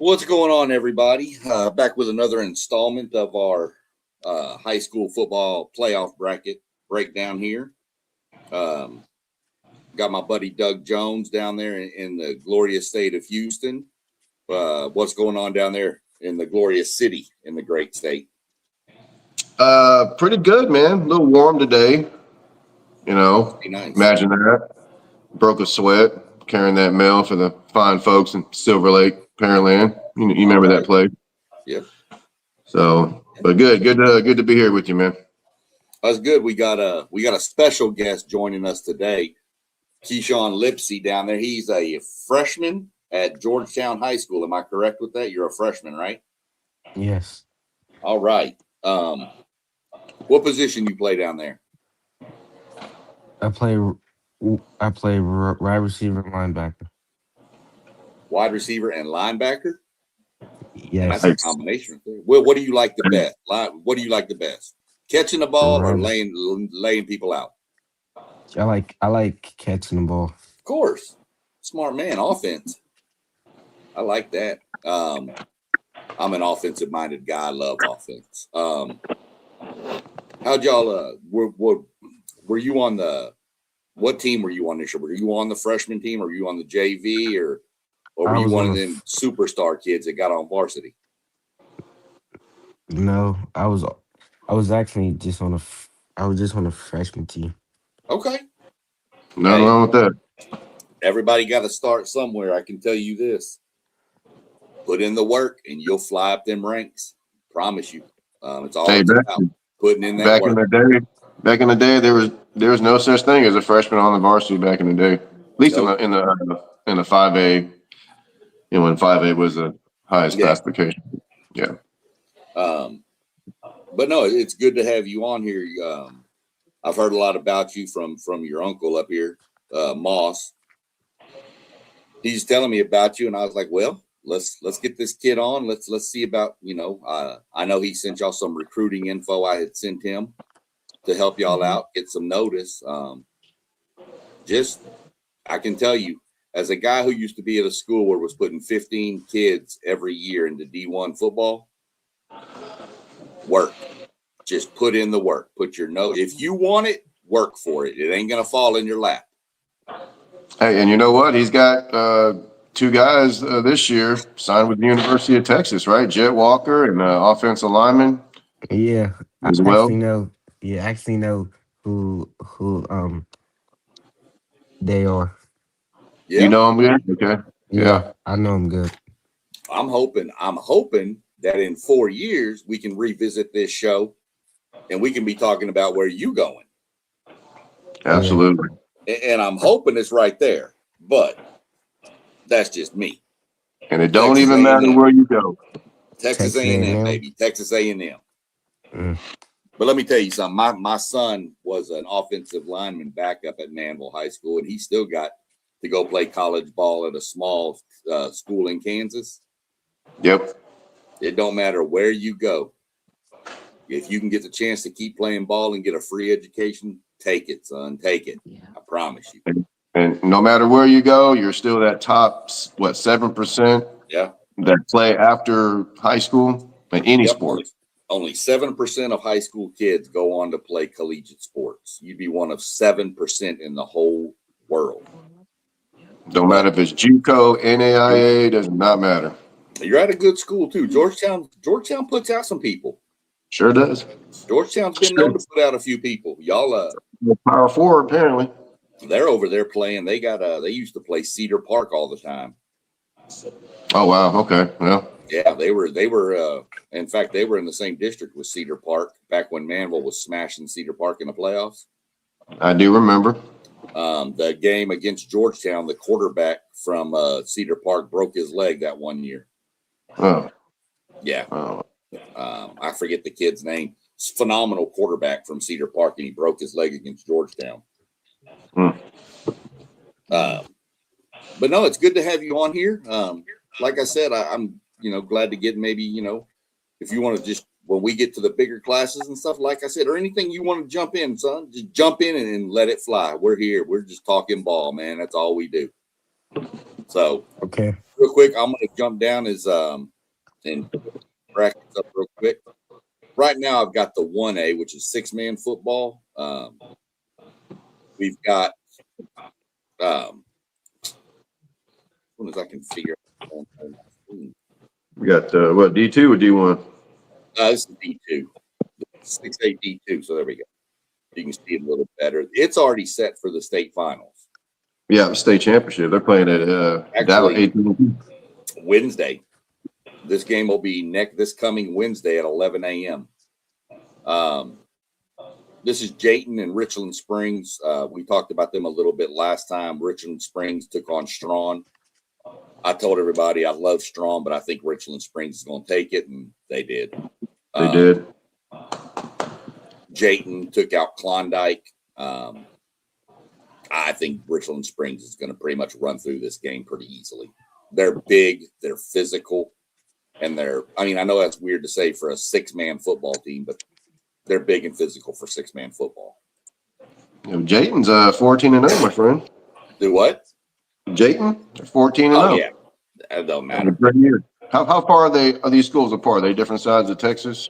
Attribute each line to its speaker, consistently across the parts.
Speaker 1: What's going on, everybody? Back with another installment of our high school football playoff bracket breakdown here. Got my buddy Doug Jones down there in the glorious state of Houston. What's going on down there in the glorious city in the great state?
Speaker 2: Pretty good, man. A little warm today.
Speaker 1: Nice.
Speaker 2: Imagine that. Broke a sweat carrying that mail for the fine folks in Silver Lake, Pearland. You remember that place?
Speaker 1: Yep.
Speaker 2: So, but good to be here with you, man.
Speaker 1: That's good. We got a special guest joining us today, Keyshawn Lipsey down there. He's a freshman at Georgetown High School. Am I correct with that? You're a freshman, right?
Speaker 3: Yes.
Speaker 1: All right. What position you play down there?
Speaker 3: I play wide receiver and linebacker.
Speaker 1: Wide receiver and linebacker?
Speaker 3: Yes.
Speaker 1: That's a combination. What do you like the best? What do you like the best? Catching the ball or laying people out?
Speaker 3: I like catching the ball.
Speaker 1: Of course. Smart man, offense. I like that. I'm an offensive minded guy. I love offense. How'd y'all were you on what team were you on this year? Were you on the freshman team, or were you on the JV, or were you one of them superstar kids that got on varsity?
Speaker 3: No, I was actually just on a freshman team.
Speaker 1: Okay.
Speaker 2: Nothing wrong with that.
Speaker 1: Everybody got to start somewhere. I can tell you this. Put in the work and you'll fly up them ranks. Promise you. It's all about putting in that work.
Speaker 2: Back in the day, there was no such thing as a freshman on the varsity back in the day. At least in the 5A, when 5A was the highest classification. Yeah.
Speaker 1: But no, it's good to have you on here. I've heard a lot about you from your uncle up here, Moss. He's telling me about you, and I was like, well, let's get this kid on. Let's see about, I know he sent y'all some recruiting info. I had sent him to help y'all out, get some notice. I can tell you, as a guy who used to be at a school where was putting 15 kids every year into D1 football, work. Just put in the work. Put your note. If you want it, work for it. It ain't gonna fall in your lap.
Speaker 2: Hey, and you know what? He's got two guys this year signed with the University of Texas, right? Jet Walker and offensive lineman.
Speaker 3: Yeah,
Speaker 2: as well.
Speaker 3: I actually know who they are.
Speaker 1: Yeah.
Speaker 2: You know them good? Okay. Yeah.
Speaker 3: I know them good.
Speaker 1: I'm hoping that in 4 years we can revisit this show and we can be talking about where you going.
Speaker 2: Absolutely.
Speaker 1: And I'm hoping it's right there, but that's just me.
Speaker 2: And it don't even matter where you go.
Speaker 1: Texas A&M, baby. Texas A&M. But let me tell you something. My son was an offensive lineman backup at Manville High School, and he still got to go play college ball at a small school in Kansas.
Speaker 2: Yep.
Speaker 1: It don't matter where you go. If you can get the chance to keep playing ball and get a free education, take it, son. Take it. I promise you.
Speaker 2: And no matter where you go, you're still that top, 7%?
Speaker 1: Yeah.
Speaker 2: That play after high school in any sport.
Speaker 1: Only 7% of high school kids go on to play collegiate sports. You'd be one of 7% in the whole world.
Speaker 2: Don't matter if it's JUCO, NAIA, does not matter.
Speaker 1: You're at a good school too. Georgetown puts out some people.
Speaker 2: Sure does.
Speaker 1: Georgetown's been known to put out a few people. Y'all
Speaker 2: Power forward, apparently.
Speaker 1: They're over there playing. They used to play Cedar Park all the time.
Speaker 2: Oh wow, okay. Well.
Speaker 1: Yeah, they were in fact they were in the same district with Cedar Park back when Manville was smashing Cedar Park in the playoffs.
Speaker 2: I do remember.
Speaker 1: The game against Georgetown, the quarterback from Cedar Park broke his leg that one year.
Speaker 2: Oh.
Speaker 1: Yeah. Oh. I forget the kid's name. It's a phenomenal quarterback from Cedar Park, and he broke his leg against Georgetown. But no, it's good to have you on here. Like I said, I'm glad to get maybe, if you want to just, when we get to the bigger classes and stuff, like I said, or anything you want to jump in, son, just jump in and let it fly. We're here. We're just talking ball, man. That's all we do. So,
Speaker 3: okay.
Speaker 1: real quick, I'm going to jump down and brackets up real quick. Right now, I've got the 1A, which is 6-man football. We've got, as soon as I can figure out.
Speaker 2: We got what, D2 or D1?
Speaker 1: This is D2, 6A D2. So there we go. You can see it a little better. It's already set for the state finals.
Speaker 2: Yeah, the state championship. They're playing at Dallas
Speaker 1: Actually,
Speaker 2: 18.
Speaker 1: Wednesday. This game will be this coming Wednesday at 11 a.m. This is Jayton and Richland Springs. We talked about them a little bit last time. Richland Springs took on Strawn. I told everybody I love Strawn, but I think Richland Springs is going to take it, and they did.
Speaker 2: They did.
Speaker 1: Jayton took out Klondike. I think Richland Springs is going to pretty much run through this game pretty easily. They're big, they're physical, and I know that's weird to say for a 6-man football team, but they're big and physical for 6-man football.
Speaker 2: Jayton's 14-0, my friend.
Speaker 1: Do what?
Speaker 2: Jayton, they're 14-0.
Speaker 1: Oh, yeah. That don't matter.
Speaker 2: How far are these schools apart? Are they different sides of Texas?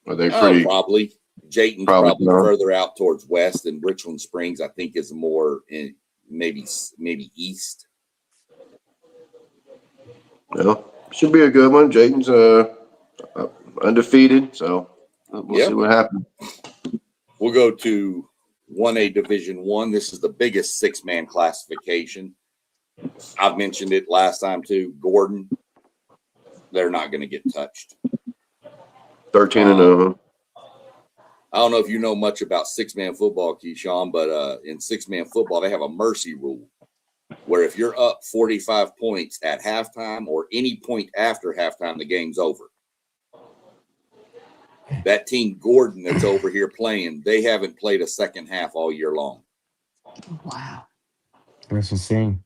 Speaker 2: Are they pretty?
Speaker 1: Probably. Jayton's probably further out towards west, and Richland Springs, I think, is more in maybe east.
Speaker 2: Well, should be a good one. Jayton's undefeated, so we'll see what happens.
Speaker 1: We'll go to 1A Division 1. This is the biggest 6-man classification. I've mentioned it last time too. Gordon, they're not going to get touched.
Speaker 2: 13-0.
Speaker 1: I don't know if you know much about 6-man football, Keyshawn, but in 6-man football, they have a mercy rule where if you're up 45 points at halftime or any point after halftime, the game's over. That team Gordon that's over here playing, they haven't played a second half all year long.
Speaker 3: Wow. That's insane.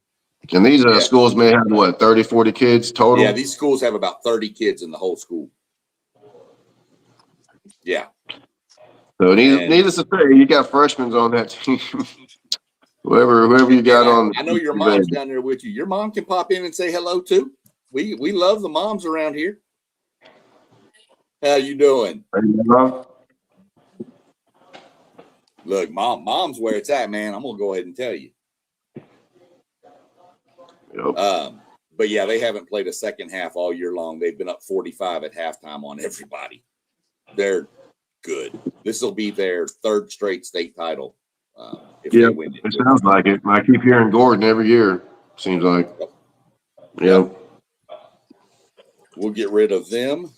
Speaker 2: And these schools may have, 30, 40 kids total?
Speaker 1: Yeah, these schools have about 30 kids in the whole school. Yeah.
Speaker 2: So needless to say, you got freshmen on that team. whoever you got on.
Speaker 1: I know your mom's down there with you. Your mom can pop in and say hello too. We love the moms around here. How you doing? Look, mom's where it's at, man. I'm gonna go ahead and tell you.
Speaker 2: Yep.
Speaker 1: But yeah, they haven't played a second half all year long. They've been up 45 at halftime on everybody. They're good. This will be their 3rd straight state title if they win it.
Speaker 2: It sounds like it. I keep hearing Gordon every year. Seems like. Yep.
Speaker 1: We'll get rid of them.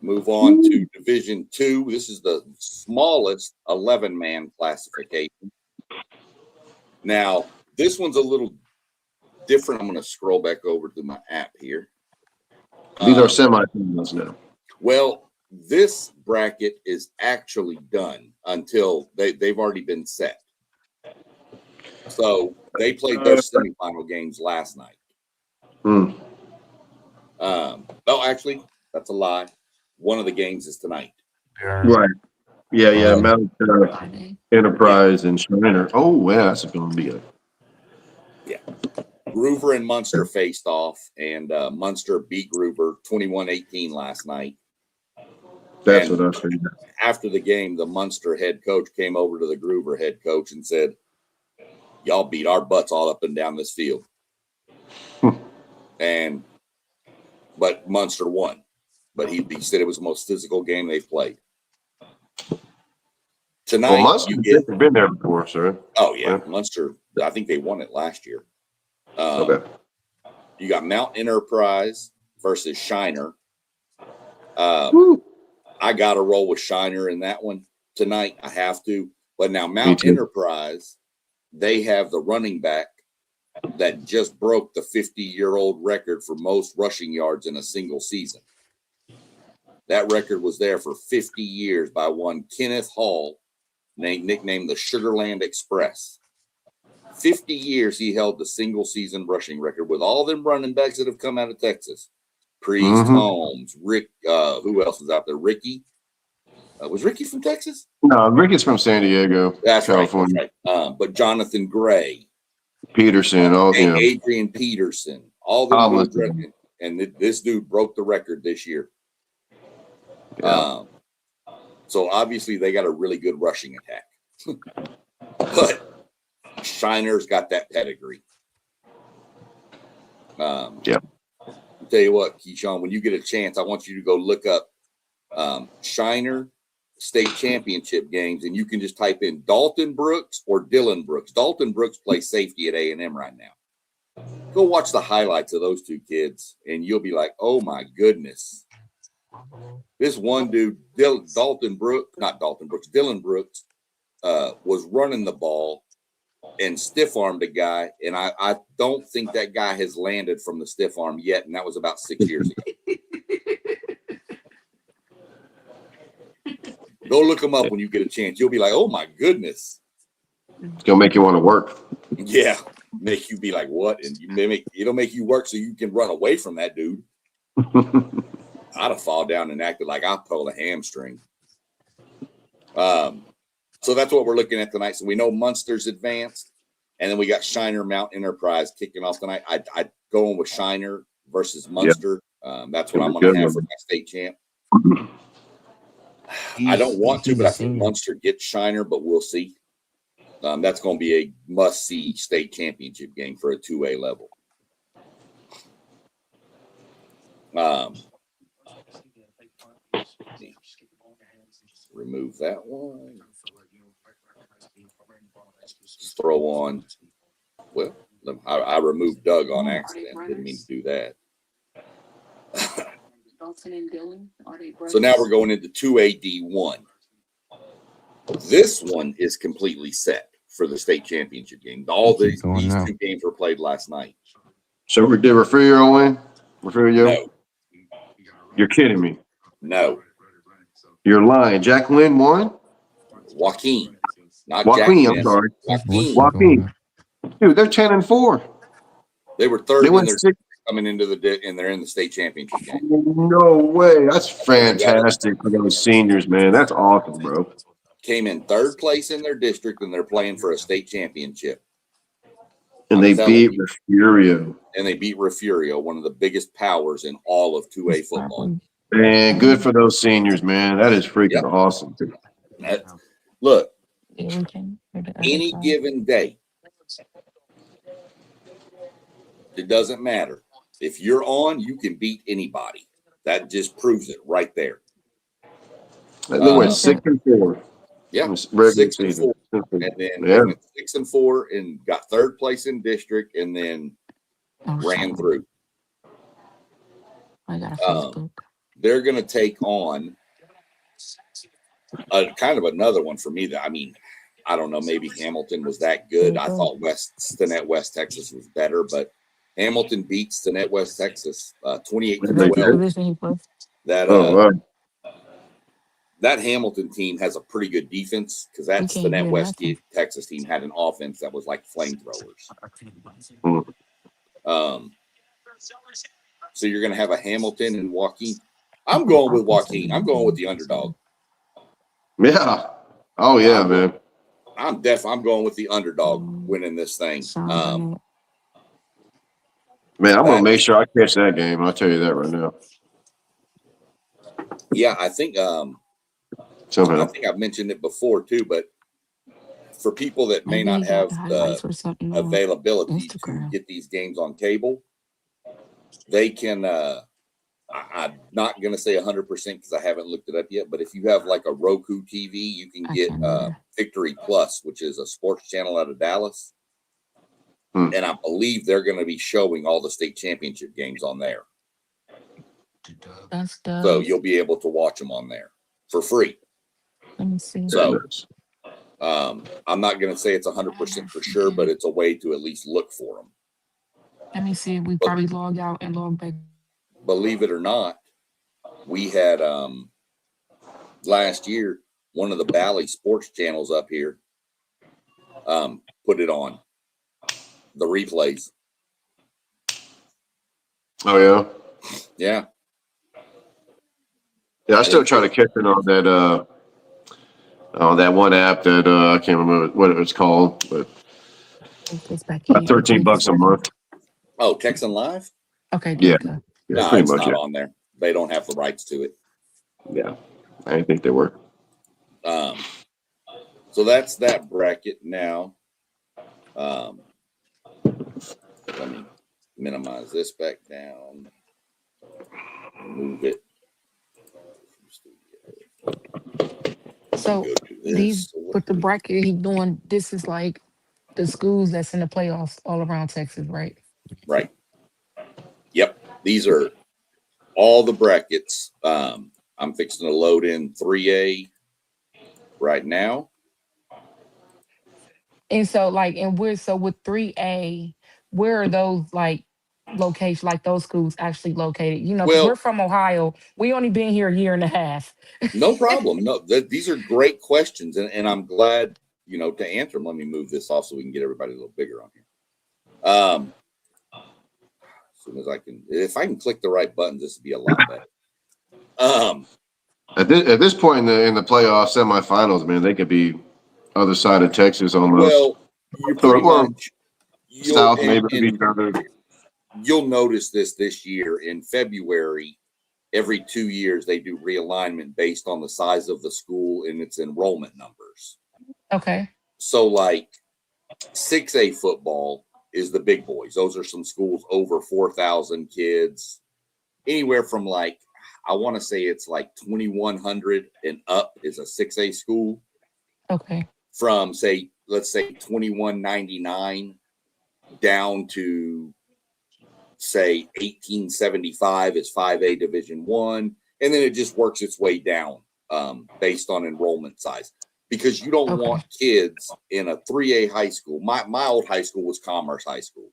Speaker 1: Move on to Division 2. This is the smallest 11-man classification. Now, this one's a little different. I'm going to scroll back over to my app here.
Speaker 2: These are semifinals now.
Speaker 1: Well, this bracket is actually done until they've already been set. So they played their semifinal games last night. Actually, that's a lie. One of the games is tonight.
Speaker 2: Right. Yeah. Mount Enterprise and Shriner. Oh, yeah, that's going to be good.
Speaker 1: Yeah. Groover and Munster faced off, and Munster beat Groover 21-18 last night.
Speaker 2: That's what I figured.
Speaker 1: After the game, the Munster head coach came over to the Groover head coach and said, "Y'all beat our butts all up and down this field." But Munster won. But he said it was the most physical game they've played. Tonight,
Speaker 2: well, Munster's been there before, sir.
Speaker 1: Oh, yeah. Munster, I think they won it last year.
Speaker 2: Okay.
Speaker 1: You got Mount Enterprise versus Shiner. I got to roll with Shiner in that one tonight. I have to. But now Mount Enterprise, they have the running back that just broke the 50-year-old record for most rushing yards in a single season. That record was there for 50 years by one Kenneth Hall, nicknamed the Sugarland Express. 50 years he held the single season rushing record with all them running backs that have come out of Texas. Priest, Holmes, Rick, who else was out there? Ricky. Was Ricky from Texas?
Speaker 2: No, Ricky's from San Diego.
Speaker 1: That's
Speaker 2: California.
Speaker 1: Right. But Jonathan Gray.
Speaker 2: Peterson.
Speaker 1: Adrian Peterson. All them
Speaker 2: Tomlinson.
Speaker 1: dudes running, and this dude broke the record this year.
Speaker 2: Yeah.
Speaker 1: So obviously they got a really good rushing attack. But Shiner's got that pedigree.
Speaker 2: Yeah.
Speaker 1: I'll tell you what, Keyshawn, when you get a chance, I want you to go look up Shiner state championship games, and you can just type in Dalton Brooks or Dylan Brooks. Dalton Brooks plays safety at A&M right now. Go watch the highlights of those two kids, and you'll be like, oh my goodness. This one dude, Dylan Brooks, was running the ball and stiff-armed a guy, and I don't think that guy has landed from the stiff arm yet, and that was about 6 years ago. Go look them up when you get a chance. You'll be like, oh my goodness.
Speaker 2: It's gonna make you want to work.
Speaker 1: Yeah, make you be like, what? And it'll make you work so you can run away from that dude. I'd have fallen down and acted like I pulled a hamstring. So that's what we're looking at tonight. So we know Munster's advanced, and then we got Shiner Mount Enterprise kicking off tonight. I'd go in with Shiner versus Munster. That's what I'm going to have for my state champ. I don't want to, but I think Munster gets Shiner, but we'll see. That's going to be a must-see state championship game for a 2A level. Remove that one. Just throw on. Well, I removed Doug on accident. Didn't mean to do that. So now we're going into 2AD1. This one is completely set for the state championship game. All these two games were played last night.
Speaker 2: So did Refugio win? Refugio?
Speaker 1: No.
Speaker 2: You're kidding me.
Speaker 1: No.
Speaker 2: You're lying. Jacqueline won?
Speaker 1: Joaquin. Not
Speaker 2: Joaquin,
Speaker 1: Jacqueline.
Speaker 2: I'm sorry.
Speaker 1: Joaquin.
Speaker 2: Dude, they're 10-4.
Speaker 1: They were third
Speaker 2: in their
Speaker 1: coming into and they're in the state championship game.
Speaker 2: No way. That's fantastic for those seniors, man. That's awesome, bro.
Speaker 1: Came in third place in their district, and they're playing for a state championship.
Speaker 2: And they beat Refugio.
Speaker 1: And they beat Refugio, one of the biggest powers in all of 2A football.
Speaker 2: Man, good for those seniors, man. That is freaking awesome.
Speaker 1: Look, any given day, it doesn't matter. If you're on, you can beat anybody. That just proves it right there.
Speaker 2: They went 6-4.
Speaker 1: Yeah,
Speaker 2: regular
Speaker 1: 6-4, and then they went 6-4 and got third place in district, and then ran through.
Speaker 4: I got a Facebook.
Speaker 1: They're going to take on kind of another one for me. That I don't know. Maybe Hamilton was that good. I thought Stinnett West Texas was better, but Hamilton beat Stinnett West Texas 28-12. That Hamilton team has a pretty good defense because that Stinnett West Texas team had an offense that was like flamethrowers. So you're going to have a Hamilton and Joaquin. I'm going with Joaquin. I'm going with the underdog.
Speaker 2: Yeah. Oh yeah, man.
Speaker 1: I'm going with the underdog winning this thing.
Speaker 2: Man, I'm going to make sure I catch that game. I'll tell you that right now.
Speaker 1: Yeah, I think I've mentioned it before too, but for people that may not have the availability to get these games on cable, they can I'm not going to say 100% because I haven't looked it up yet, but if you have like a Roku TV, you can get Victory Plus, which is a sports channel out of Dallas. And I believe they're going to be showing all the state championship games on there. So you'll be able to watch them on there for free.
Speaker 4: Let me see.
Speaker 1: So I'm not going to say it's 100% for sure, but it's a way to at least look for them.
Speaker 4: Let me see. We probably log out and log back.
Speaker 1: Believe it or not, we had last year one of the Valley sports channels up here put it on the replays.
Speaker 2: Oh yeah.
Speaker 1: Yeah.
Speaker 2: Yeah, I still try to catch it on that one app that I can't remember what it was called, but
Speaker 4: It's back
Speaker 2: about $13 a month.
Speaker 1: Oh, Texan Live?
Speaker 4: Okay, there
Speaker 2: Yeah,
Speaker 4: you go.
Speaker 2: yeah,
Speaker 1: No,
Speaker 2: pretty
Speaker 1: it's
Speaker 2: much.
Speaker 1: not
Speaker 2: Yeah,
Speaker 1: on there. They don't have the rights to it.
Speaker 2: yeah. I didn't think they were.
Speaker 1: Um, so that's that bracket now. Um, let me minimize this back down and move it. Let me
Speaker 4: So
Speaker 1: go do
Speaker 4: these
Speaker 1: this. So what
Speaker 4: with the
Speaker 1: do we?
Speaker 4: bracket he doing, this is like the schools that's in the playoffs all around Texas, right?
Speaker 1: Right. Yep. These are all the brackets. I'm fixing to load in 3A right now.
Speaker 4: And so like and we're so with 3A, where are those like locations, like those schools actually located? You know, because we're
Speaker 1: Well,
Speaker 4: from Ohio. We only been here a year and a half.
Speaker 1: no problem. No, these are great questions, and I'm glad to answer them. Let me move this off so we can get everybody a little bigger on here. As soon as I can, if I can click the right buttons, this would be a lot better. Um,
Speaker 2: At this point in the playoff semifinals, man, they could be other side of Texas almost,
Speaker 1: well, you pretty
Speaker 2: or
Speaker 1: much you'll
Speaker 2: south maybe of each
Speaker 1: and
Speaker 2: other.
Speaker 1: you'll notice this year in February. Every 2 years, they do realignment based on the size of the school and its enrollment numbers.
Speaker 4: Okay.
Speaker 1: So, like 6A football is the big boys. Those are some schools over 4,000 kids, anywhere from like, I want to say it's like 2,100 and up is a 6A school.
Speaker 4: Okay.
Speaker 1: From say, let's say 2,199 down to say 1875 is 5A Division One, and then it just works its way down based on enrollment size. Because you don't
Speaker 4: Okay.
Speaker 1: want kids in a 3A high school. My old high school was Commerce High School.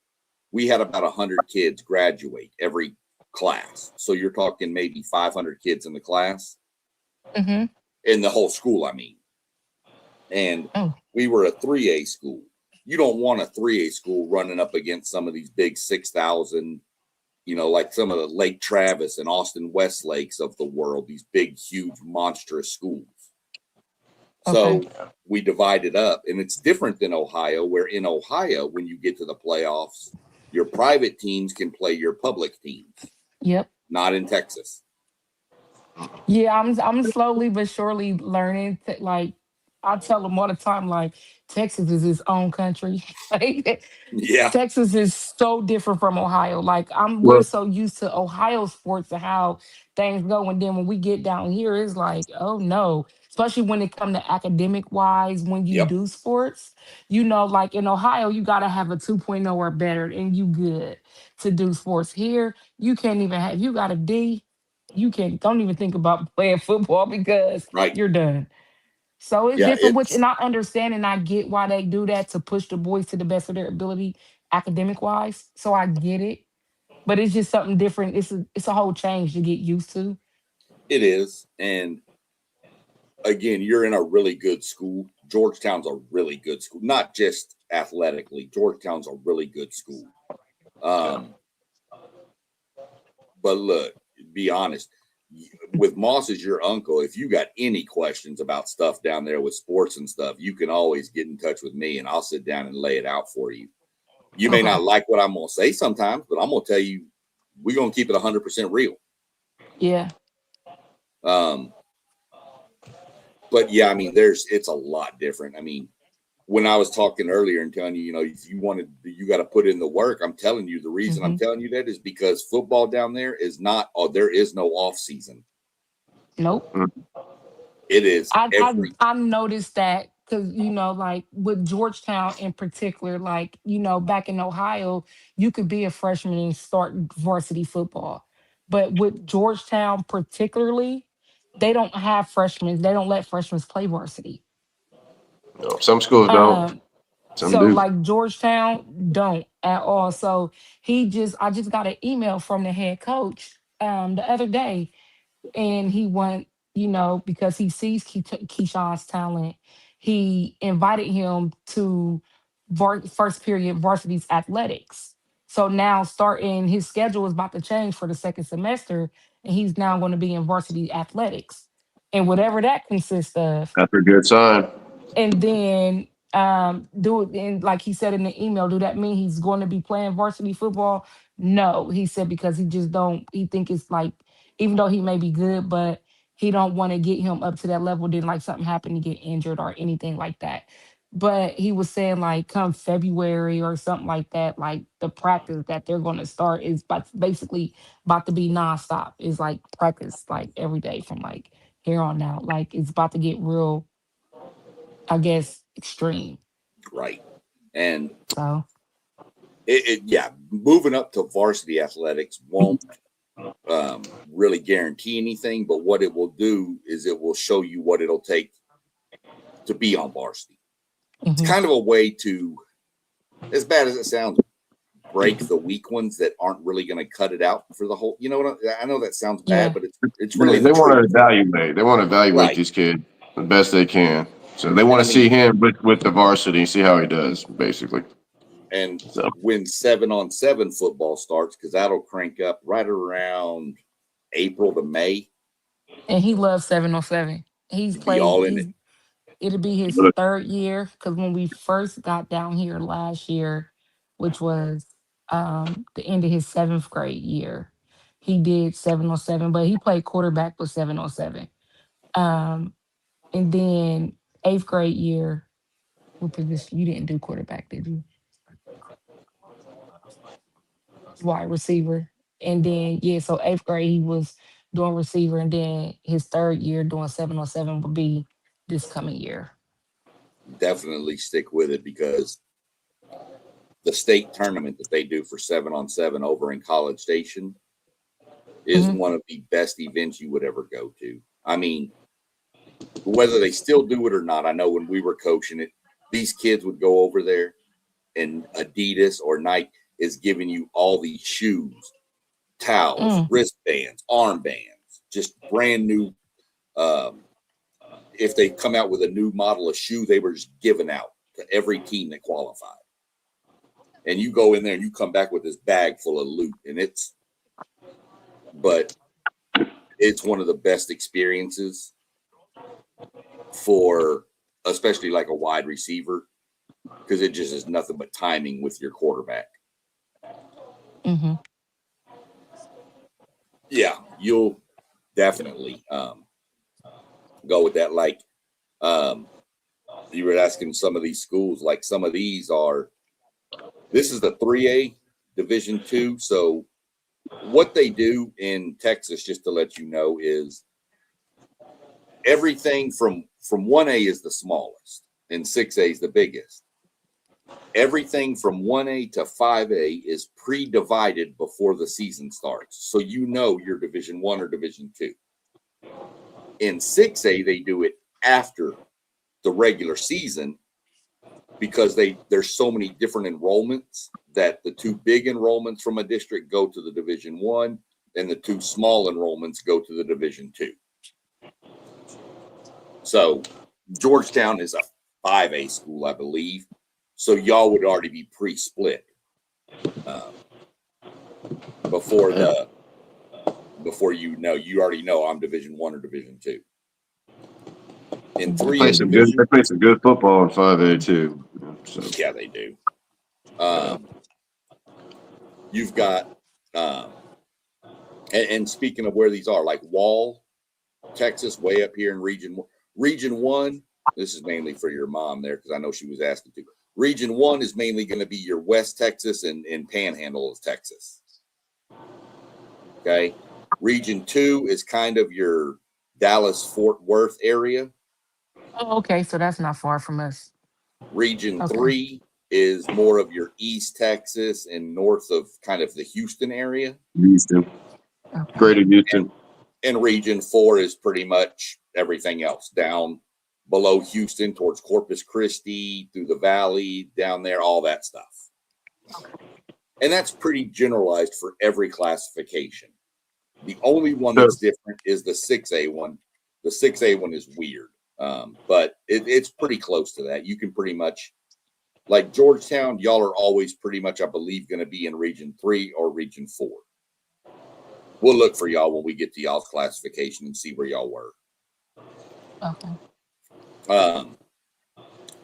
Speaker 1: We had about 100 kids graduate every class. So you're talking maybe 500 kids in the class,
Speaker 4: Mm-hmm.
Speaker 1: in the whole school, I mean. And
Speaker 4: Oh,
Speaker 1: we were a 3A school. You don't want a 3A school running up against some of these big 6,000, like some of the Lake Travis and Austin Westlakes of the world, these big, huge, monstrous schools.
Speaker 4: okay.
Speaker 1: So we divided up, and it's different than Ohio, where in Ohio, when you get to the playoffs, your private teams can play your public teams,
Speaker 4: Yep.
Speaker 1: not in Texas.
Speaker 4: Yeah, I'm slowly but surely learning. Like I tell them all the time, like Texas is its own country. Like
Speaker 1: Yeah.
Speaker 4: Texas is so different from Ohio. Like we're
Speaker 2: Well,
Speaker 4: so used to Ohio sports and how things go, and then when we get down here, it's like, oh no. Especially when it come to academic wise, when you
Speaker 1: Yep.
Speaker 4: do sports, like in Ohio, you gotta have a 2.0 or better, and you good to do sports. Here, you can't even have. You got a D, you can don't even think about playing football because
Speaker 1: Right.
Speaker 4: you're done. So it's
Speaker 1: Yeah.
Speaker 4: different, which
Speaker 1: It's
Speaker 4: and I understand and I get why they do that to push the boys to the best of their ability academic wise. So I get it. But it's just something different. It's a whole change to get used to.
Speaker 1: it is, and again, you're in a really good school. Georgetown's a really good school, not just athletically. Georgetown's a really good school.
Speaker 2: yeah.
Speaker 1: Um, but look, be honest. With Moss as your uncle, if you got any questions about stuff down there with sports and stuff, you can always get in touch with me, and I'll sit down and lay it out for you. You may
Speaker 4: Okay.
Speaker 1: not like what I'm gonna say sometimes, but I'm gonna tell you we're gonna keep it 100% real.
Speaker 4: Yeah.
Speaker 1: Um, but yeah, I mean, it's a lot different. I mean, when I was talking earlier and telling you, if you wanted, you got to put in the work. I'm telling you, the reason I'm
Speaker 4: Hmm.
Speaker 1: telling you that is because football down there is not, there is no off season.
Speaker 4: Nope.
Speaker 2: Mm.
Speaker 1: It is
Speaker 4: I noticed that because like with Georgetown in particular, like back in Ohio, you could be a freshman and start varsity football, but with Georgetown particularly, they don't have freshmen. They don't let freshmen play varsity.
Speaker 2: No, some schools don't.
Speaker 4: Um,
Speaker 2: Some
Speaker 4: so
Speaker 2: do.
Speaker 4: like Georgetown don't at all. So I just got an email from the head coach the other day, and he went, because he sees Keyshawn's talent, he invited him to first period varsity's athletics. So now starting his schedule is about to change for the second semester, and he's now going to be in varsity athletics, and whatever that consists of.
Speaker 2: That's a good sign.
Speaker 4: And then Do and like he said in the email, do that mean he's going to be playing varsity football? No, he said because he just don't. He think it's like even though he may be good, but he don't want to get him up to that level. Then like something happened to get injured or anything like that. But he was saying like come February or something like that, like the practice that they're going to start is basically about to be nonstop. Is like practice like every day from like here on out. Like it's about to get real, I guess, extreme.
Speaker 1: Right. And
Speaker 4: So.
Speaker 1: yeah, moving up to varsity athletics won't really guarantee anything, but what it will do is it will show you what it'll take to be on varsity. It's
Speaker 4: Mhm.
Speaker 1: kind of a way to, as bad as it sounds, break the weak ones that aren't really going to cut it out for the whole. You know what? I know that sounds bad,
Speaker 4: Yeah.
Speaker 1: but it's really the
Speaker 2: They want to
Speaker 1: truth.
Speaker 2: evaluate. They want to evaluate
Speaker 1: Right.
Speaker 2: these kids the best they can. So they
Speaker 1: And
Speaker 2: want
Speaker 1: I
Speaker 2: to see
Speaker 1: mean,
Speaker 2: him with the varsity, see how he does, basically.
Speaker 1: and
Speaker 2: So
Speaker 1: when 7-on-7 football starts, because that'll crank up right around April to May,
Speaker 4: And he loves 707. He's
Speaker 1: be
Speaker 4: played,
Speaker 1: all in it.
Speaker 4: it'll be his
Speaker 2: but
Speaker 4: third year. Cause when we first got down here last year, which was the end of his seventh grade year, he did 707, but he played quarterback with 707. Um, and then eighth grade year, what position? You didn't do quarterback, did you? Wide receiver. And then yeah, so eighth grade he was doing receiver, and then his third year doing 707 would be this coming year.
Speaker 1: Definitely stick with it because the state tournament that they do for 7-on-7 over in College Station is
Speaker 4: Hmm.
Speaker 1: one of the best events you would ever go to. I mean, whether they still do it or not, I know when we were coaching it, these kids would go over there and Adidas or Nike is giving you all these shoes, towels,
Speaker 4: Mm.
Speaker 1: wristbands, armbands, just brand new. Um, if they come out with a new model of shoe, they were just giving out to every team that qualified. And you go in there and you come back with this bag full of loot, and but it's one of the best experiences for, especially like a wide receiver, because it just is nothing but timing with your quarterback.
Speaker 4: Hmm.
Speaker 1: Yeah, you'll definitely go with that. Like um, you were asking some of these schools, like some of these are. This is the 3A Division two. So what they do in Texas, just to let you know, is everything from 1A is the smallest and 6A is the biggest. Everything from 1A to 5A is pre-divided before the season starts. So you know you're Division 1 or Division 2. In 6A they do it after the regular season because there's so many different enrollments that the two big enrollments from a district go to the Division 1 and the two small enrollments go to the Division 2. So Georgetown is a 5A school, I believe. So y'all would already be pre-split um, before
Speaker 2: yeah,
Speaker 1: the before you already know I'm Division 1 or Division 2. In
Speaker 2: they
Speaker 1: three
Speaker 2: play
Speaker 1: A
Speaker 2: some good. They
Speaker 1: division,
Speaker 2: play some good football in 5A too. So
Speaker 1: yeah, they do.
Speaker 2: yeah.
Speaker 1: You've got and speaking of where these are, like Wall, Texas, way up here in Region 1. This is mainly for your mom there because I know she was asking to. Region 1 is mainly going to be your West Texas and Panhandle of Texas. Okay. Region 2 is kind of your Dallas Fort Worth area.
Speaker 4: Oh, okay, so that's not far from us.
Speaker 1: Region
Speaker 4: Okay.
Speaker 1: 3 is more of your East Texas and north of kind of the Houston area.
Speaker 2: Houston,
Speaker 4: Okay.
Speaker 2: Greater Houston.
Speaker 1: And Region 4 is pretty much everything else down below Houston towards Corpus Christi, through the valley, down there, all that stuff. And that's pretty generalized for every classification. The only one
Speaker 2: So,
Speaker 1: that's different is the 6A one. The 6A one is weird, but it's pretty close to that. You can pretty much, like Georgetown, y'all are always pretty much, I believe, going to be in Region 3 or Region 4. We'll look for y'all when we get to y'all's classification and see where y'all were.
Speaker 4: Okay.
Speaker 1: Um,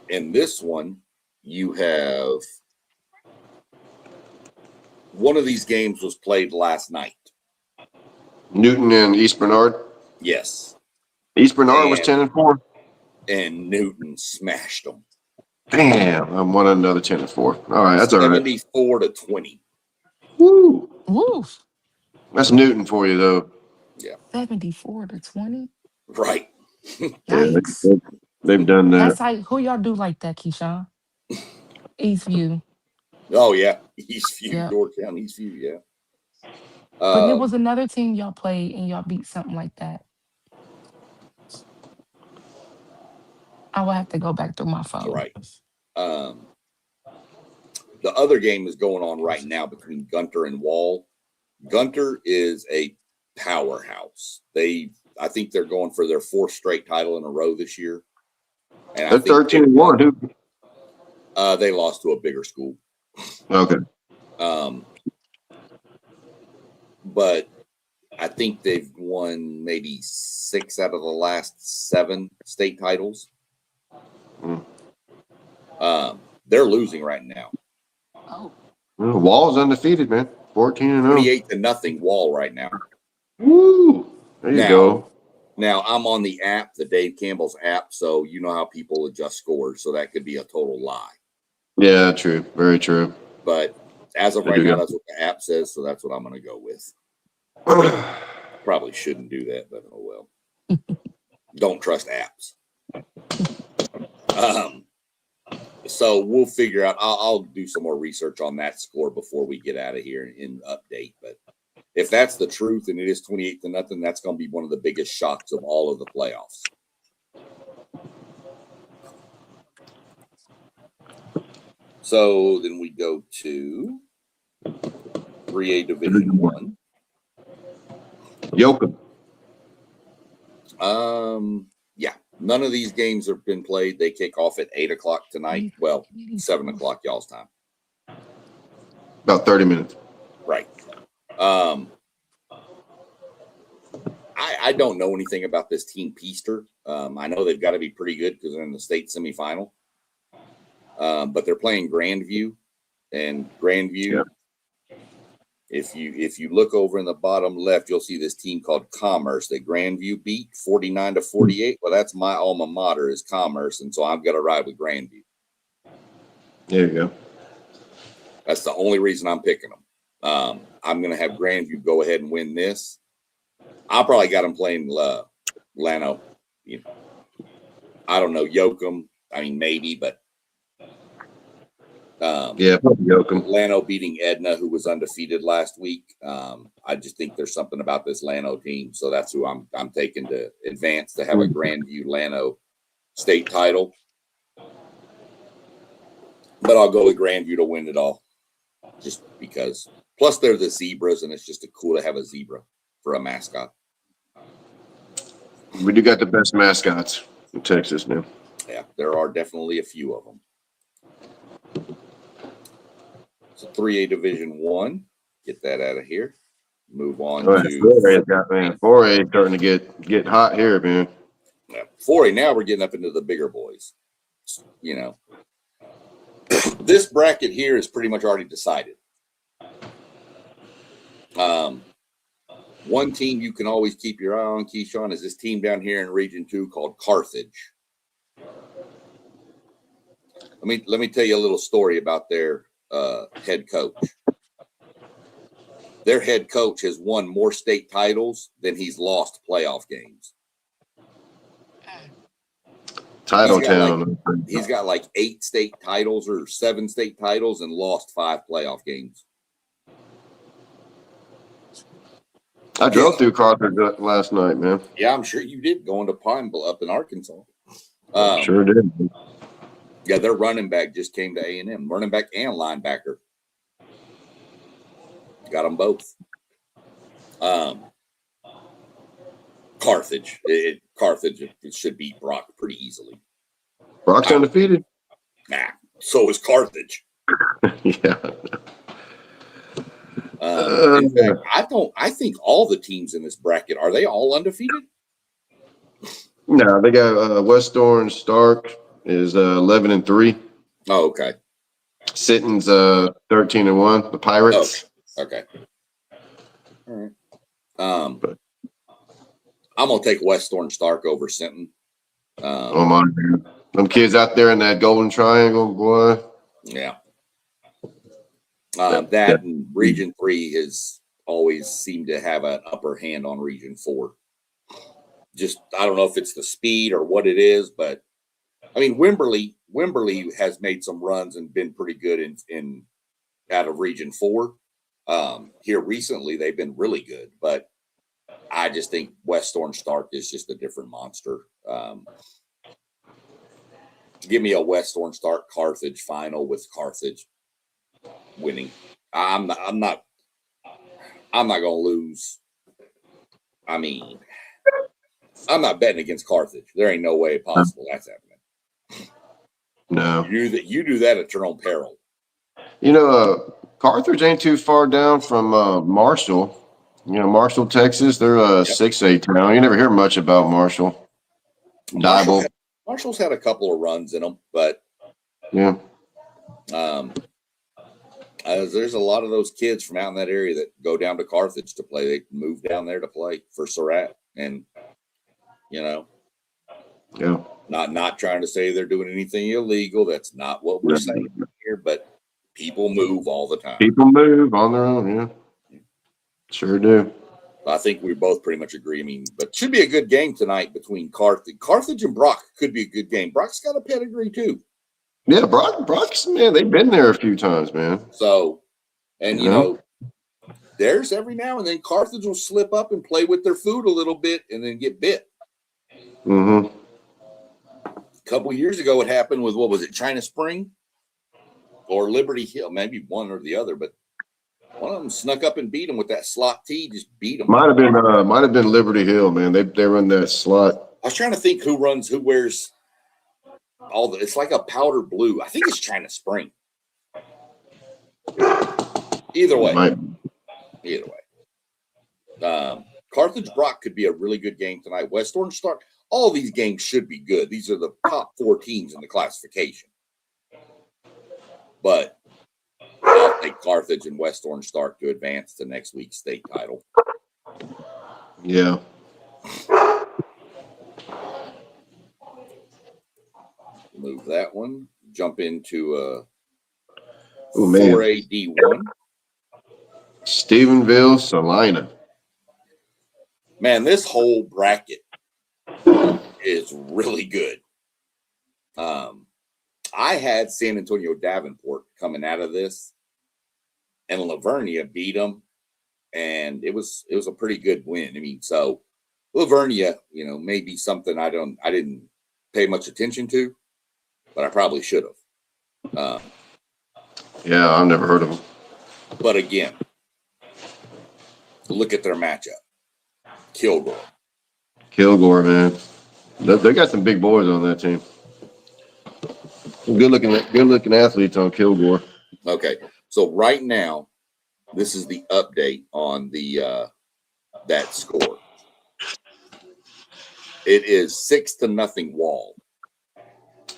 Speaker 1: In this one, you have one of these games was played last night.
Speaker 2: Newton and East Bernard.
Speaker 1: Yes.
Speaker 2: East Bernard was 10-4.
Speaker 1: And Newton smashed them.
Speaker 2: Damn, I'm one another 10-4. All right, that's all right.
Speaker 1: 74-20.
Speaker 2: Woo.
Speaker 4: Woof.
Speaker 2: That's Newton for you, though.
Speaker 1: Yeah.
Speaker 4: 74-20.
Speaker 1: Right.
Speaker 4: Yikes.
Speaker 2: Yeah, they've done that.
Speaker 4: That's like who y'all do like that, Keyshawn? Eastview.
Speaker 1: Oh, yeah. Eastview,
Speaker 4: Yeah.
Speaker 1: Yorktown, Eastview, yeah.
Speaker 4: But there was another team y'all played and y'all beat something like that. I will have to go back through my phone.
Speaker 1: Right. The other game is going on right now between Gunter and Wall. Gunter is a powerhouse. I think they're going for their 4th straight title in a row this year. And
Speaker 2: They're 13-1, dude.
Speaker 1: They lost to a bigger school.
Speaker 2: Okay.
Speaker 1: But I think they've won maybe 6 out of the last 7 state titles. They're losing right now.
Speaker 4: Oh.
Speaker 2: Well, Wall's undefeated, man. 14-0.
Speaker 1: 28-0 Wall right now.
Speaker 2: Woo! There you go.
Speaker 1: Now I'm on the app, the Dave Campbell's app, so you know how people adjust scores, so that could be a total lie.
Speaker 2: Yeah, true. Very true.
Speaker 1: But as of right now, that's what the app says, so that's what I'm going to go with. Probably shouldn't do that, but oh well. Don't trust apps. So we'll figure out. I'll do some more research on that score before we get out of here and update. But if that's the truth and it is 28-0, that's going to be one of the biggest shocks of all of the playoffs. So then we go to 3A Division 1.
Speaker 2: Yoakum.
Speaker 1: Yeah, none of these games have been played. They kick off at 8 o'clock tonight. Well, 7 o'clock y'all's time.
Speaker 2: About 30 minutes.
Speaker 1: Right. I don't know anything about this team Peaster. I know they've got to be pretty good because they're in the state semifinal. But they're playing Grandview, and Grandview.
Speaker 2: Yep.
Speaker 1: If you look over in the bottom left, you'll see this team called Commerce that Grandview beat 49-48. Well, that's my alma mater is Commerce, and so I'm going to ride with Grandview.
Speaker 2: There you go.
Speaker 1: That's the only reason I'm picking them. I'm going to have Grandview go ahead and win this. I probably got them playing Lano. You know, I don't know Yoakum. I mean, maybe, but
Speaker 2: yeah, probably Yoakum.
Speaker 1: Lano beating Edna, who was undefeated last week. I just think there's something about this Lano team, so that's who I'm taking to advance to have a Grandview Lano state title. But I'll go with Grandview to win it all, just because. Plus, they're the Zebras, and it's just cool to have a zebra for a mascot.
Speaker 2: We do got the best mascots in Texas, man.
Speaker 1: Yeah, there are definitely a few of them. So 3A Division 1, get that out of here. Move on to
Speaker 2: 4A starting to get hot here, man.
Speaker 1: 4A. Now we're getting up into the bigger boys. You know, this bracket here is pretty much already decided. One team you can always keep your eye on, Keyshawn, is this team down here in Region 2 called Carthage. Let me tell you a little story about their head coach. Their head coach has won more state titles than he's lost playoff games.
Speaker 2: Title town.
Speaker 1: He's got like 8 state titles or 7 state titles and lost 5 playoff games.
Speaker 2: I drove through Carthage last night, man.
Speaker 1: Yeah, I'm sure you did, going to Pine Bluff up in Arkansas.
Speaker 2: Sure did.
Speaker 1: Yeah, their running back just came to A&M. Running back and linebacker. Got them both. Carthage. Carthage should beat Brock pretty easily.
Speaker 2: Brock's undefeated?
Speaker 1: Nah, so is Carthage.
Speaker 2: Yeah.
Speaker 1: In fact, I think all the teams in this bracket, are they all undefeated?
Speaker 2: No, they got West Orange, Stark, is 11-3.
Speaker 1: Oh, okay.
Speaker 2: Sitton's 13-1. The Pirates.
Speaker 1: Okay. All right. I'm gonna take West Orange Stark over Sinton.
Speaker 2: Oh my God. Them kids out there in that golden triangle, boy.
Speaker 1: Yeah. That and Region 3 has always seemed to have an upper hand on Region 4. Just I don't know if it's the speed or what it is, but I mean Wimberley has made some runs and been pretty good in out of Region 4. Here recently they've been really good, but I just think West Orange Stark is just a different monster. Give me a West Orange Stark Carthage final with Carthage winning. I'm not gonna lose. I mean, I'm not betting against Carthage. There ain't no way possible that's happening.
Speaker 2: No.
Speaker 1: You do that at your own peril.
Speaker 2: Carthage ain't too far down from Marshall. Marshall, Texas. They're a 6A town. You never hear much about Marshall.
Speaker 1: Marshall's had a couple of runs in them, but
Speaker 2: yeah.
Speaker 1: There's a lot of those kids from out in that area that go down to Carthage to play. They move down there to play for Surratt, and
Speaker 2: Yeah.
Speaker 1: Not trying to say they're doing anything illegal. That's not what we're saying here, but people move all the time.
Speaker 2: People move on their own, yeah. Sure do.
Speaker 1: I think we both pretty much agree. I mean, but should be a good game tonight between Carthage and Brock. Could be a good game. Brock's got a pedigree too.
Speaker 2: Yeah, Brock's, man, they've been there a few times, man.
Speaker 1: So, and there's every now and then Carthage will slip up and play with their food a little bit and then get bit.
Speaker 2: Mm-hmm.
Speaker 1: A couple years ago, it happened with, what was it, China Spring or Liberty Hill? Maybe one or the other, but one of them snuck up and beat them with that slot T. Just beat them.
Speaker 2: Might have been Liberty Hill, man. They run that slot.
Speaker 1: I was trying to think who wears all the. It's like a powder blue. I think it's China Spring. Either way. Carthage Brock could be a really good game tonight. West Orange Stark. All these games should be good. These are the top 4 teams in the classification. But I'll take Carthage and West Orange Stark to advance to next week's state title.
Speaker 2: Yeah.
Speaker 1: Move that one. Jump into
Speaker 2: 4A
Speaker 1: D1.
Speaker 2: Stephenville, Salina.
Speaker 1: Man, this whole bracket is really good. I had San Antonio Davenport coming out of this, and Lavernia beat them, and it was a pretty good win. I mean, so Lavernia, may be something I didn't pay much attention to, but I probably should have.
Speaker 2: Yeah, I've never heard of them.
Speaker 1: But again, look at their matchup.
Speaker 2: Kilgore, man. They got some big boys on that team. Good looking athletes on Kilgore.
Speaker 1: Okay, so right now, this is the update on the that score. It is 6-0 Wall.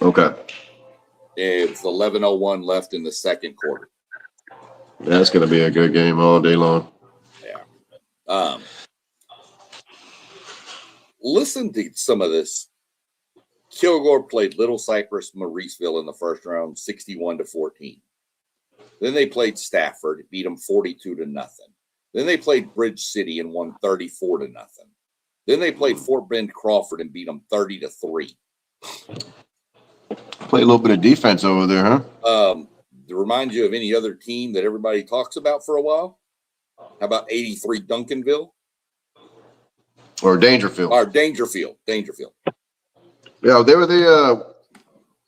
Speaker 2: Okay.
Speaker 1: It's 11:01 left in the second quarter.
Speaker 2: That's going to be a good game all day long.
Speaker 1: Yeah. Listen to some of this. Kilgore played Little Cypress, Mauriceville in the first round, 61-14. Then they played Stafford, beat them 42-0. Then they played Bridge City and won 34-0. Then they played Fort Bend Crawford and beat them 30-3.
Speaker 2: Play a little bit of defense over there, huh?
Speaker 1: To remind you of any other team that everybody talks about for a while, how about 83 Duncanville?
Speaker 2: Or Dangerfield.
Speaker 1: Or Dangerfield.
Speaker 2: Yeah, they were the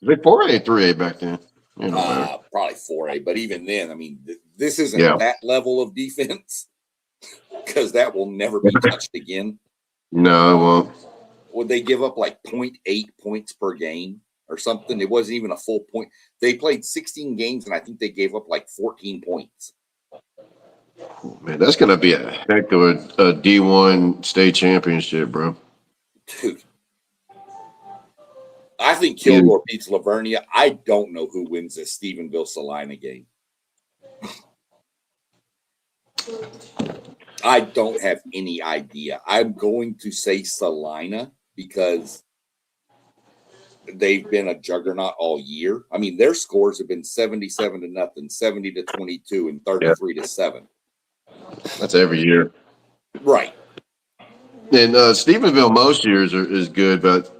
Speaker 2: 4A, 3A back then.
Speaker 1: Probably 4A, but even then, I mean, this isn't that level of defense because that will never be touched again.
Speaker 2: No, it won't.
Speaker 1: Would they give up like 0.8 points per game or something? It wasn't even a full point. They played 16 games, and I think they gave up like 14 points.
Speaker 2: Man, that's going to be a heck of a D1 state championship, bro.
Speaker 1: Dude. I think Kilgore beats Lavernia. I don't know who wins this Stephenville Salina game. I don't have any idea. I'm going to say Salina because they've been a juggernaut all year. I mean, their scores have been 77-0, 70-22, and 33-7.
Speaker 2: That's every year.
Speaker 1: Right.
Speaker 2: And Stephenville most years is good, but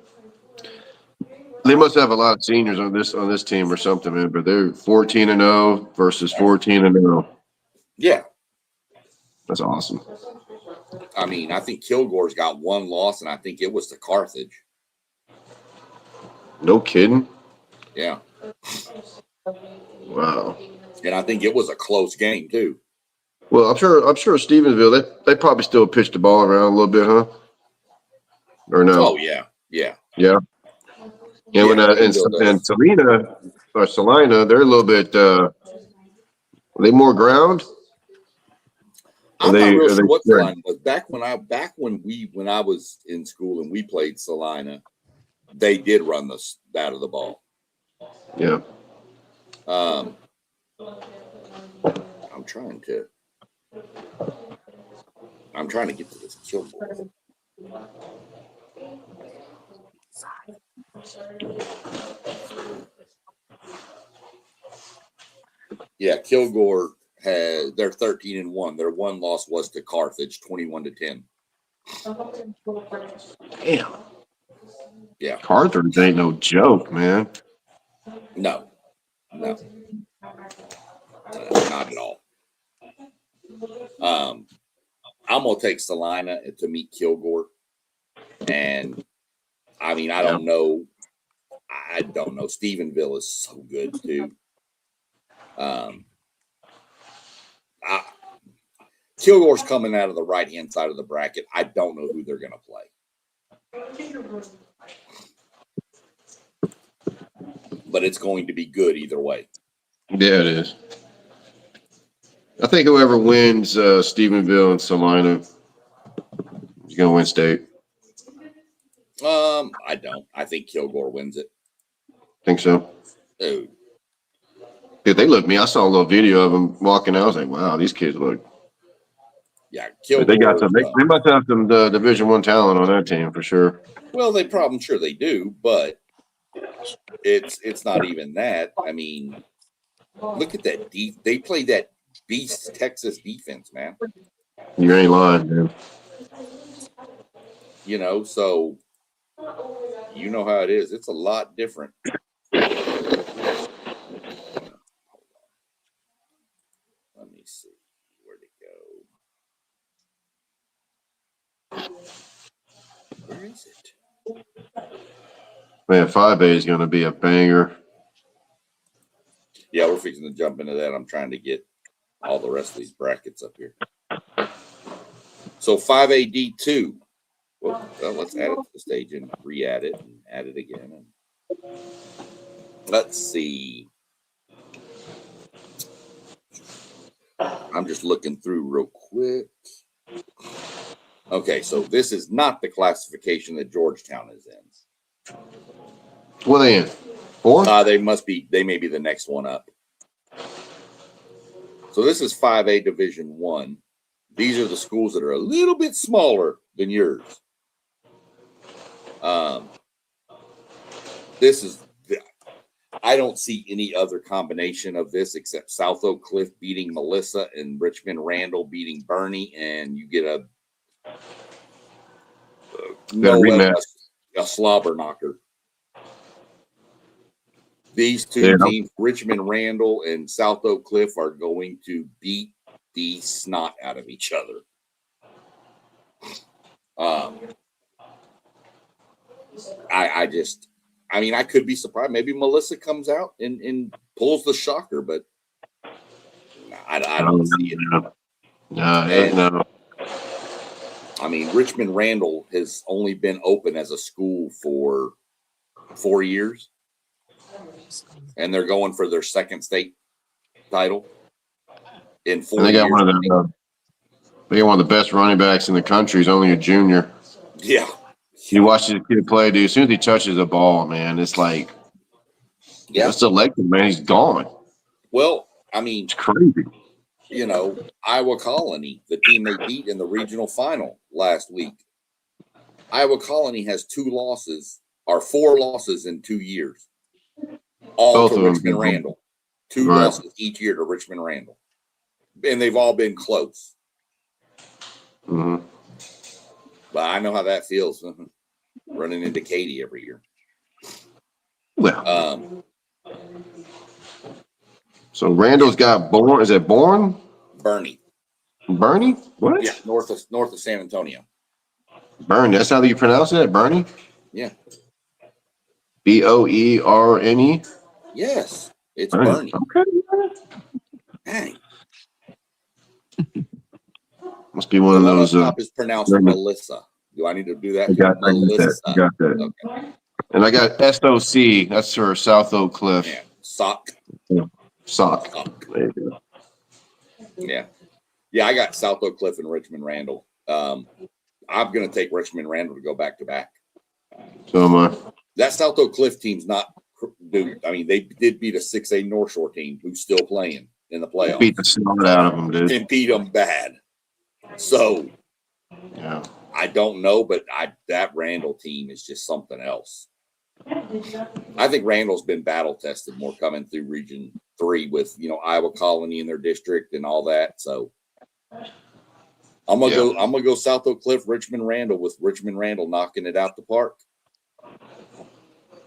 Speaker 2: they must have a lot of seniors on this team or something, man. But they're 14-0 versus 14-0.
Speaker 1: Yeah.
Speaker 2: That's awesome.
Speaker 1: I mean, I think Kilgore's got one loss, and I think it was to Carthage.
Speaker 2: No kidding.
Speaker 1: Yeah.
Speaker 2: Wow.
Speaker 1: And I think it was a close game too.
Speaker 2: Well, I'm sure Stephenville they probably still pitch the ball around a little bit, huh? Or no?
Speaker 1: Oh yeah.
Speaker 2: Yeah.
Speaker 1: Yeah,
Speaker 2: When
Speaker 1: Stephenville
Speaker 2: and
Speaker 1: does.
Speaker 2: Salina, they're a little bit. Are they more ground?
Speaker 1: I'm not real sure what
Speaker 2: spread?
Speaker 1: Salina was. When I was in school and we played Salina, they did run the bat of the ball.
Speaker 2: Yeah.
Speaker 1: I'm trying to get to this Kilgore. Yeah, Kilgore they're 13-1. Their one loss was to Carthage, 21-10.
Speaker 2: Damn.
Speaker 1: Yeah.
Speaker 2: Carthage ain't no joke, man.
Speaker 1: No, not at all. I'm gonna take Salina to meet Kilgore, and I mean I don't know. Stephenville is so good too. Kilgore's coming out of the right hand side of the bracket. I don't know who they're gonna play, but it's going to be good either way.
Speaker 2: Yeah, it is. I think whoever wins Stephenville and Salina is going to win state.
Speaker 1: I don't. I think Kilgore wins it.
Speaker 2: Think so?
Speaker 1: Dude.
Speaker 2: Dude, they looked me. I saw a little video of them walking out. I was like, wow, these kids look.
Speaker 1: Yeah,
Speaker 2: Kilgore. They got some. They must have some Division I talent on that team for sure.
Speaker 1: Well, I'm sure they do, but it's not even that. I mean, look at that. They play that beast Texas defense, man.
Speaker 2: You ain't lying, man.
Speaker 1: So you know how it is. It's a lot different. Let me see where to go. Where is it?
Speaker 2: Man, 5A is going to be a banger.
Speaker 1: Yeah, we're fixing to jump into that. I'm trying to get all the rest of these brackets up here. So 5A D2. Well, let's add it to the stage and re-add it and add it again. And let's see. I'm just looking through real quick. Okay, so this is not the classification that Georgetown is in.
Speaker 2: What are they in? 4?
Speaker 1: They may be the next one up. So this is 5A Division 1. These are the schools that are a little bit smaller than yours. I don't see any other combination of this except South Oak Cliff beating Melissa and Richmond Randall beating Bernie, and you get a slobber knocker. These two teams, Richmond Randall and South Oak Cliff, are going to beat the snot out of each other. I could be surprised. Maybe Melissa comes out and pulls the shocker, but I don't see it.
Speaker 2: No.
Speaker 1: I mean, Richmond Randall has only been open as a school for 4 years, and they're going for their second state title in 4 years.
Speaker 2: They got one of the best running backs in the country. He's only a junior.
Speaker 1: Yeah.
Speaker 2: You watch this kid play, dude. As soon as he touches the ball, man, it's like, it's electric, man. He's gone.
Speaker 1: Well, I mean,
Speaker 2: It's crazy.
Speaker 1: Iowa Colony, the team they beat in the regional final last week. Iowa Colony has 4 losses in 2 years. All
Speaker 2: Both
Speaker 1: to
Speaker 2: of them.
Speaker 1: Richmond Randall. 2
Speaker 2: Right.
Speaker 1: losses each year to Richmond Randall. And they've all been close.
Speaker 2: Mm-hmm.
Speaker 1: But I know how that feels running into Katy every year.
Speaker 2: Well, so Randall's got Bourne. Is it Bourne?
Speaker 1: Bernie.
Speaker 2: Bernie? What?
Speaker 1: Yeah, north of San Antonio.
Speaker 2: Bernie. That's how you pronounce it? Bernie?
Speaker 1: Yeah.
Speaker 2: Boerne?
Speaker 1: Yes, it's
Speaker 2: Bernie.
Speaker 1: Bernie.
Speaker 2: Okay.
Speaker 1: Dang.
Speaker 2: Must be one
Speaker 1: The
Speaker 2: of
Speaker 1: one
Speaker 2: those.
Speaker 1: up top is pronounced Melissa. Do I need to do that?
Speaker 2: I got
Speaker 1: Melissa.
Speaker 2: that. I got that.
Speaker 1: Okay.
Speaker 2: And I got SOC. That's for South Oak Cliff.
Speaker 1: Yeah. Sock.
Speaker 2: Sock. There you go.
Speaker 1: Yeah. Yeah, I got South Oak Cliff and Richmond Randall. I'm going to take Richmond Randall to go back to back.
Speaker 2: So am I.
Speaker 1: That South Oak Cliff team's not, dude. I mean, they did beat a 6A North Shore team who's still playing in the playoffs.
Speaker 2: Beat the snot out of them, dude.
Speaker 1: And beat them bad. So,
Speaker 2: yeah.
Speaker 1: I don't know, but that Randall team is just something else. I think Randall's been battle tested more coming through Region 3 with, Iowa Colony in their district and all that. So I'm gonna go South Oak Cliff, Richmond Randall, with Richmond Randall knocking it out the park.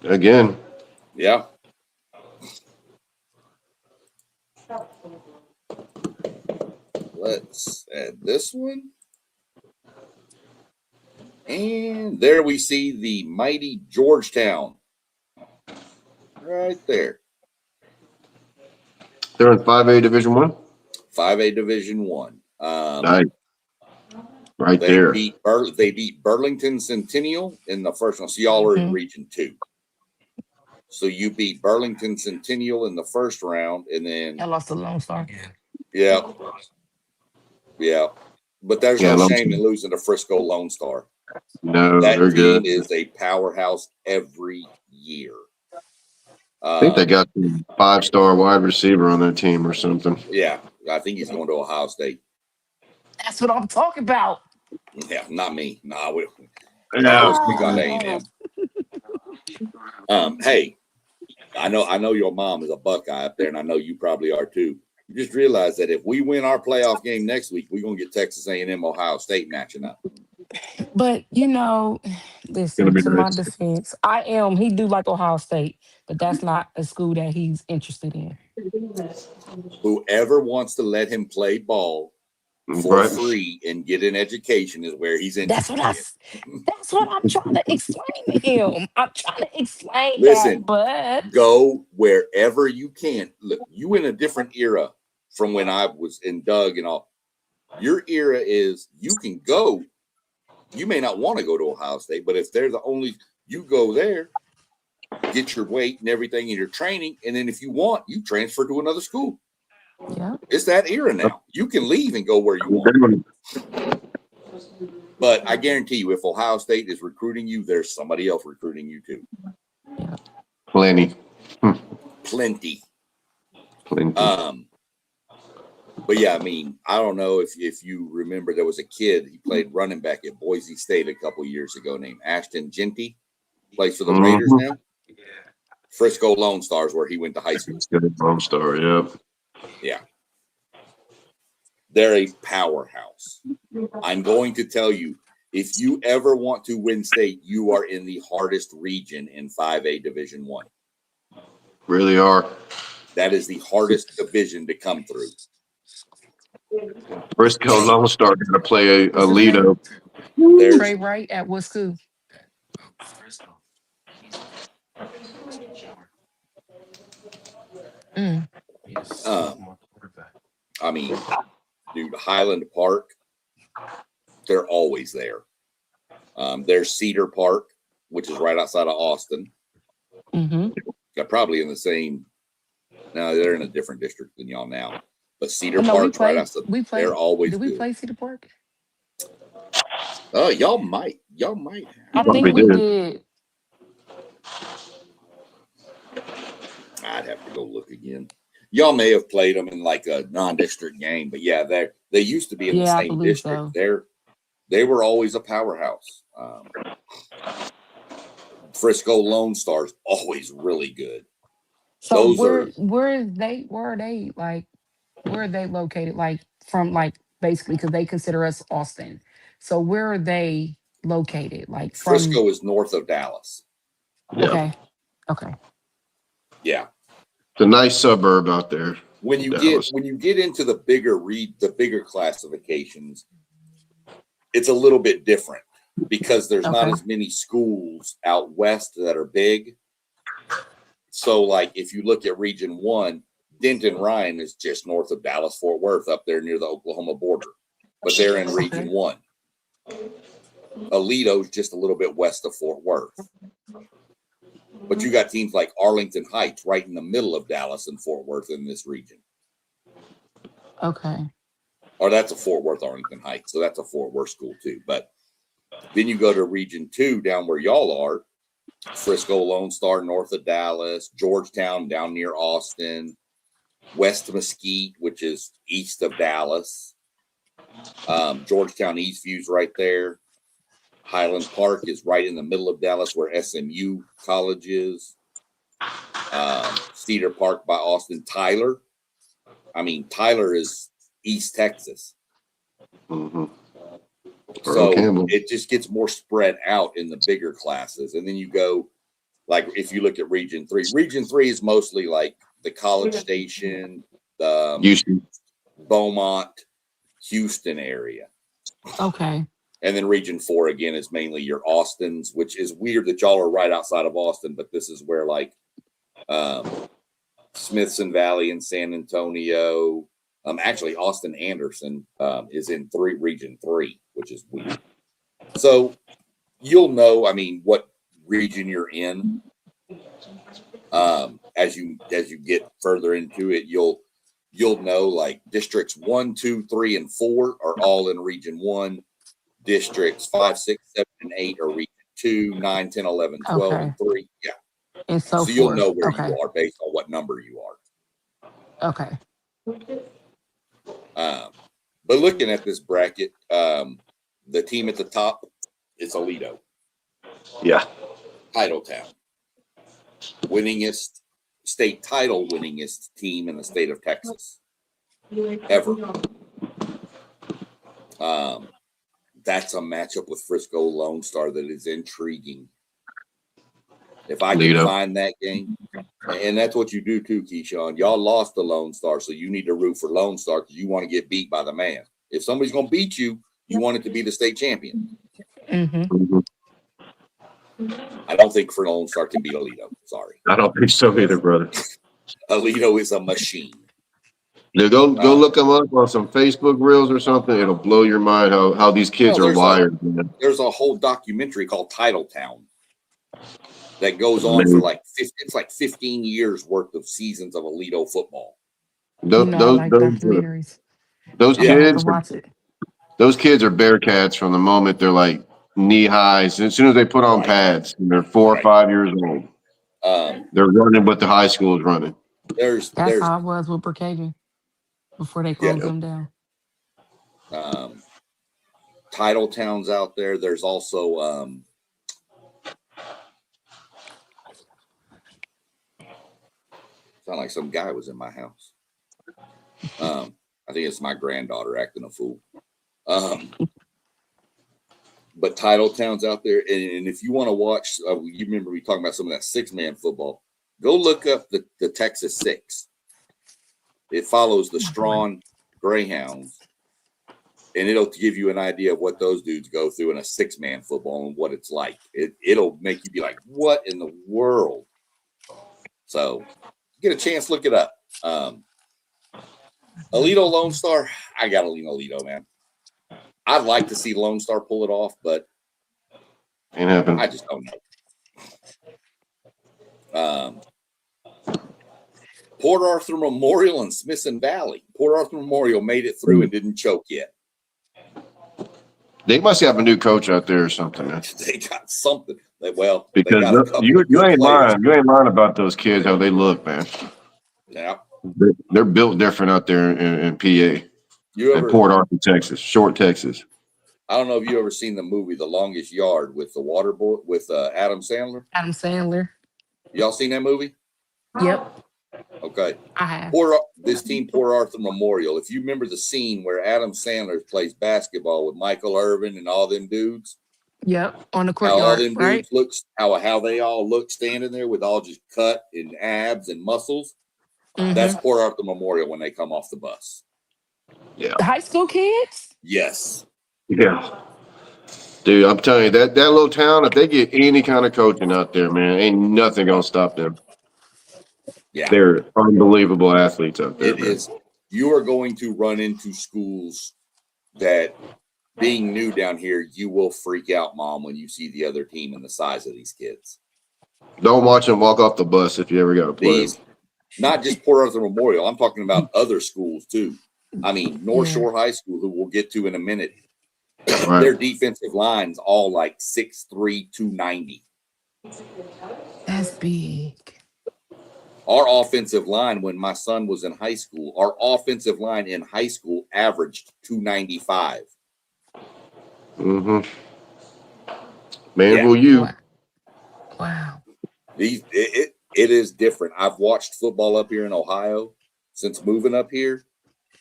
Speaker 2: Again.
Speaker 1: Yeah. Let's add this one. And there we see the mighty Georgetown. Right there.
Speaker 2: They're in 5A Division 1?
Speaker 1: 5A Division 1.
Speaker 2: Nice. Right
Speaker 1: they
Speaker 2: there.
Speaker 1: They beat Burlington Centennial in the first one. So y'all are in Region 2. So you beat Burlington Centennial in the first round, and then
Speaker 4: I lost to Lone Star.
Speaker 1: Yeah. But there's no shame in losing to Frisco Lone Star.
Speaker 2: No,
Speaker 1: that
Speaker 2: they're
Speaker 1: team
Speaker 2: good.
Speaker 1: Is a powerhouse every year.
Speaker 2: I think they got the 5-star wide receiver on their team or something.
Speaker 1: Yeah, I think he's going to Ohio State.
Speaker 4: That's what I'm talking about.
Speaker 1: Yeah, not me. Nah, we
Speaker 2: Yeah.
Speaker 1: got A&M. Hey, I know your mom is a Buckeye up there, and I know you probably are too. Just realize that if we win our playoff game next week, we're gonna get Texas A&M Ohio State matching up.
Speaker 4: But listen, to my defense, he do like Ohio State, but that's not a school that he's interested in.
Speaker 1: Whoever wants to let him play ball for free and get an education is where he's interested.
Speaker 4: That's what I'm trying to explain to him. I'm trying to explain
Speaker 1: Listen,
Speaker 4: that, but
Speaker 1: go wherever you can. Look, you in a different era from when I was in Doug and all. Your era is you can go. You may not want to go to Ohio State, but if they're the only, you go there, get your weight and everything in your training, and then if you want, you transfer to another school.
Speaker 4: Yeah,
Speaker 1: it's that era now. You can leave and go where you want. But I guarantee you, if Ohio State is recruiting you, there's somebody else recruiting you too.
Speaker 4: Yeah.
Speaker 2: Plenty.
Speaker 1: But yeah, I mean, I don't know if you remember, there was a kid, he played running back at Boise State a couple years ago named Ashton Genty, plays for the Raiders now. Frisco Lone Stars, where he went to high school.
Speaker 2: Lone Star, yep.
Speaker 1: Yeah. They're a powerhouse. I'm going to tell you, if you ever want to win state, you are in the hardest region in 5A Division 1.
Speaker 2: Really are.
Speaker 1: That is the hardest division to come through.
Speaker 2: Frisco Lone Star going to play a Lido.
Speaker 4: Trey Wright at what school?
Speaker 1: I mean, dude, Highland Park, they're always there. There's Cedar Park, which is right outside of Austin. They're probably in the same. No, they're in a different district than y'all now. But Cedar Park's right outside. They're always.
Speaker 4: Did we play Cedar Park?
Speaker 1: Oh, y'all might.
Speaker 4: I
Speaker 2: Thought
Speaker 4: think
Speaker 2: we
Speaker 4: we
Speaker 2: did.
Speaker 4: did.
Speaker 1: I'd have to go look again. Y'all may have played them in like a non-district game, but yeah, they used to be in the
Speaker 4: Yeah, I
Speaker 1: same
Speaker 4: believe
Speaker 1: district.
Speaker 4: so.
Speaker 1: They were always a powerhouse. Frisco Lone Stars always really good.
Speaker 4: So
Speaker 1: Those are
Speaker 4: where are they located? Like from like basically because they consider us Austin. So where are they located? Like from
Speaker 1: Frisco is north of Dallas.
Speaker 2: Yeah.
Speaker 4: okay. Okay.
Speaker 1: Yeah.
Speaker 2: It's a nice suburb out there.
Speaker 1: When you
Speaker 2: Dallas.
Speaker 1: get into the bigger classifications, it's a little bit different because there's not
Speaker 4: Okay.
Speaker 1: as many schools out west that are big. So, like, if you look at Region 1, Denton Ryan is just north of Dallas, Fort Worth, up there near the Oklahoma border. But they're in Region
Speaker 4: Okay.
Speaker 1: 1. Alito's just a little bit west of Fort Worth. But you got teams like Arlington Heights right in the middle of Dallas and Fort Worth in this region.
Speaker 4: Okay.
Speaker 1: Or that's a Fort Worth, Arlington Heights. So that's a Fort Worth school too. But then you go to Region 2 down where y'all are. Frisco Lone Star north of Dallas, Georgetown down near Austin, West Mesquite, which is east of Dallas. Georgetown Eastview's right there. Highland Park is right in the middle of Dallas where SMU College is. Cedar Park by Austin. Tyler is East Texas.
Speaker 2: Mm-hmm.
Speaker 1: So
Speaker 2: Campbell.
Speaker 1: it just gets more spread out in the bigger classes. And then you go, like, if you look at Region 3 is mostly like the College Station,
Speaker 2: Houston.
Speaker 1: Beaumont, Houston area.
Speaker 4: Okay.
Speaker 1: And then Region 4 again is mainly your Austins, which is weird that y'all are right outside of Austin, but this is where like Smithson Valley and San Antonio. Actually, Austin Anderson is in Region 3, which is weird. So you'll know, what region you're in. As you get further into it, you'll know like districts 1, 2, 3, and 4 are all in Region 1. Districts 5, 6, 7, and 8 are Region 2, 9, 10, 11, 12,
Speaker 4: Okay.
Speaker 1: and 3. Yeah.
Speaker 4: And so
Speaker 1: So you'll
Speaker 4: forth.
Speaker 1: know where
Speaker 4: Okay.
Speaker 1: you are based on what number you are.
Speaker 4: Okay.
Speaker 1: But looking at this bracket, the team at the top is Alito.
Speaker 2: Yeah.
Speaker 1: Titletown. State title winningest team in the state of Texas. Ever. That's a matchup with Frisco Lone Star that is intriguing. If I can find that game, and that's what you do too, Keyshawn. Y'all lost the Lone Star, so you need to root for Lone Star because you want to get beat by the man. If somebody's going to beat you, you want it to be the state champion.
Speaker 4: Mm-hmm.
Speaker 1: I don't think for Lone Star can beat Alito. Sorry.
Speaker 2: I don't think so either, brother.
Speaker 1: Alito is a machine.
Speaker 2: Yeah, go look them up on some Facebook reels or something. It'll blow your mind how these kids are wired. Man.
Speaker 1: There's a whole documentary called Titletown that goes on for like 15 years worth of seasons of Alito football.
Speaker 4: I like documentaries.
Speaker 2: Those
Speaker 4: I'm gonna have to
Speaker 2: kids,
Speaker 4: watch it.
Speaker 2: those kids are Bearcats from the moment they're like knee highs. As soon as they put on pads, and they're 4 or 5 years old. They're running what the high school is running.
Speaker 4: That's how it was with Brookhaven before they closed them down.
Speaker 1: Titletown's out there. There's also sound like some guy was in my house. I think it's my granddaughter acting a fool. But Titletown's out there, and if you want to watch, you remember we talking about some of that 6-man football. Go look up the Texas 6. It follows the Strawn Greyhounds, and it'll give you an idea of what those dudes go through in a 6-man football and what it's like. It'll make you be like, what in the world? So get a chance, look it up. Alito Lone Star, I got to lean Alito, man. I'd like to see Lone Star pull it off, but I just don't know. Port Arthur Memorial and Smithson Valley. Port Arthur Memorial made it through and didn't choke yet.
Speaker 2: They must have a new coach out there or something, man.
Speaker 1: They got something. They got
Speaker 2: Because
Speaker 1: a couple
Speaker 2: you
Speaker 1: of good
Speaker 2: ain't
Speaker 1: players.
Speaker 2: lying. You ain't lying about those kids, how they look, man.
Speaker 1: Yeah.
Speaker 2: They're built different out there in PA. In Port Arthur, Texas, Short, Texas.
Speaker 1: I don't know if you ever seen the movie The Longest Yard with the water boy with Adam Sandler.
Speaker 4: Adam Sandler.
Speaker 1: Y'all seen that movie?
Speaker 4: Yep.
Speaker 1: Okay.
Speaker 4: I have.
Speaker 1: This team, Port Arthur Memorial. If you remember the scene where Adam Sandler plays basketball with Michael Irvin and all them dudes.
Speaker 4: Yep. On the
Speaker 1: How all
Speaker 4: courtyard,
Speaker 1: them
Speaker 4: right?
Speaker 1: dudes looks, how they all look standing there with all just cut and abs and muscles.
Speaker 4: Mm-hmm.
Speaker 1: That's Port Arthur Memorial when they come off the bus.
Speaker 2: Yeah.
Speaker 4: The high school kids?
Speaker 1: Yes.
Speaker 2: Yeah. Dude, I'm telling you, that little town, if they get any kind of coaching out there, man, ain't nothing gonna stop them.
Speaker 1: Yeah.
Speaker 2: They're unbelievable athletes out there.
Speaker 1: It is. You are going to run into schools that, being new down here, you will freak out, Mom, when you see the other team and the size of these kids.
Speaker 2: Don't watch them walk off the bus if you ever got to play.
Speaker 1: Not just Port Arthur Memorial. I'm talking about other schools too. I mean, North Shore High School, who we'll get to in a minute.
Speaker 2: Right.
Speaker 1: Their defensive line's all like 6'3", 290.
Speaker 4: That's big.
Speaker 1: Our offensive line, when my son was in high school, our offensive line in high school averaged 295.
Speaker 2: Mm-hmm. Man, will you?
Speaker 4: Wow.
Speaker 1: It is different. I've watched football up here in Ohio since moving up here,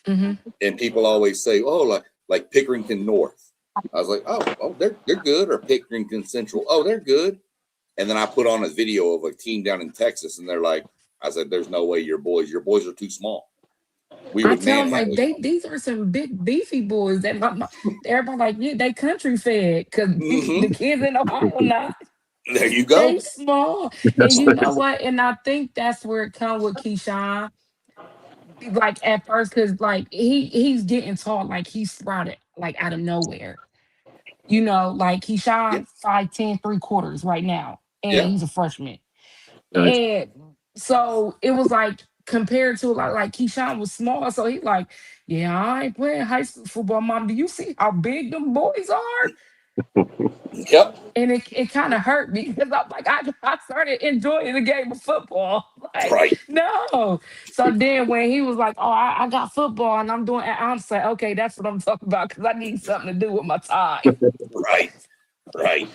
Speaker 1: and people always say, "Oh, like Pickerington North." I was like, "Oh, they're good," or Pickerington Central. "Oh, they're good." And then I put on a video of a team down in Texas, and they're like, "I said, there's no way your boys are too small. We
Speaker 4: I
Speaker 1: would
Speaker 4: tell them
Speaker 1: manhandle
Speaker 4: like these are some big beefy boys that everybody like, yeah, they country fed because the kids in Ohio not.
Speaker 1: There you go.
Speaker 4: They small. And you know what? And I think that's where it comes with Keyshawn. Like at first, because like he's getting taught like he's sprouted like out of nowhere. You know, like Keyshawn 5'10", 3/4 right now. And he's a freshman.
Speaker 2: Nice.
Speaker 4: And so it was like compared to like Keyshawn was small. So he's like, yeah, I ain't playing high school football, Mom. Do you see how big them boys are?
Speaker 1: Yep.
Speaker 4: And it kind of hurt me because I'm like, I started enjoying the game of football. Like,
Speaker 1: Right.
Speaker 4: no. So then when he was like, oh, I got football and I'm doing, I'm saying, okay, that's what I'm talking about because I need something to do with my time.
Speaker 1: Right.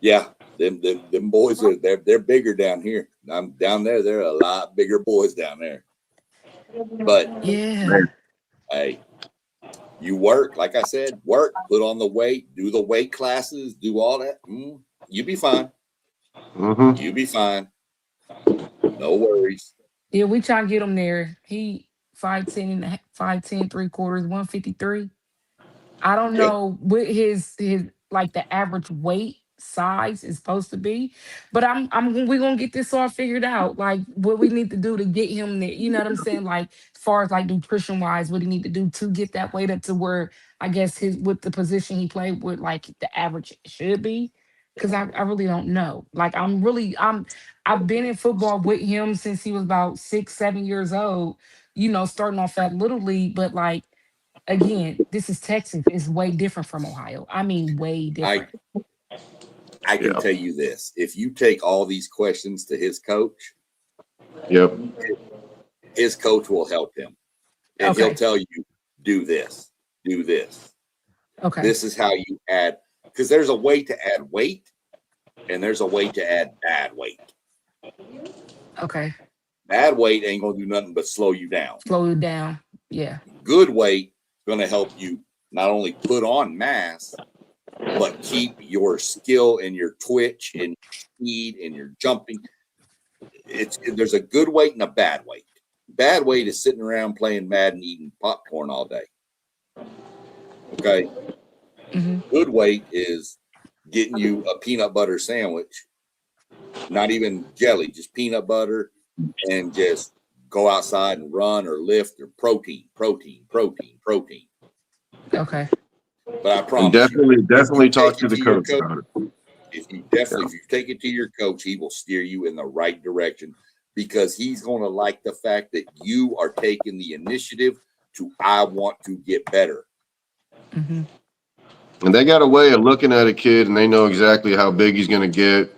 Speaker 1: Yeah. Them boys they're bigger down here. I'm down there. They're a lot bigger boys down there. But
Speaker 4: yeah,
Speaker 1: hey, you work, like I said, put on the weight, do the weight classes, do all that. You be fine.
Speaker 2: Mm-hmm.
Speaker 1: You be fine. No worries.
Speaker 4: Yeah, we trying to get him there. He 5'10", 5'10", 3/4, 153. I don't know what his like the average weight size is supposed to be, but we're gonna get this all figured out. Like what we need to do to get him there. You know what I'm saying? Like as far as like nutrition wise, what he need to do to get that weight up to where I guess his with the position he played with, like the average should be. Cause I really don't know. Like I've been in football with him since he was about 6, 7 years old, you know, starting off at Little League, but like again, this is Texas. It's way different from Ohio. I mean, way different.
Speaker 1: I can tell you this. If you take all these questions to his coach, his coach will help him. And he'll tell you, do this.
Speaker 4: Okay.
Speaker 1: This is how you add, because there's a way to add weight and there's a way to add bad weight.
Speaker 4: Okay.
Speaker 1: Bad weight ain't going to do nothing but slow you down.
Speaker 4: Yeah.
Speaker 1: Good weight is going to help you not only put on mass, but keep your skill and your twitch and your speed and your jumping. There's a good weight and a bad weight. Bad weight is sitting around playing Madden, eating popcorn all day. Okay. Good weight is getting you a peanut butter sandwich, not even jelly, just peanut butter, and just go outside and run or lift or protein.
Speaker 4: Okay.
Speaker 1: But I promise
Speaker 2: definitely talk to the coach about it.
Speaker 1: If you take it to your coach, he will steer you in the right direction because he's going to like the fact that you are taking the initiative to, I want to get better.
Speaker 2: And they got a way of looking at a kid, and they know exactly how big he's going to get,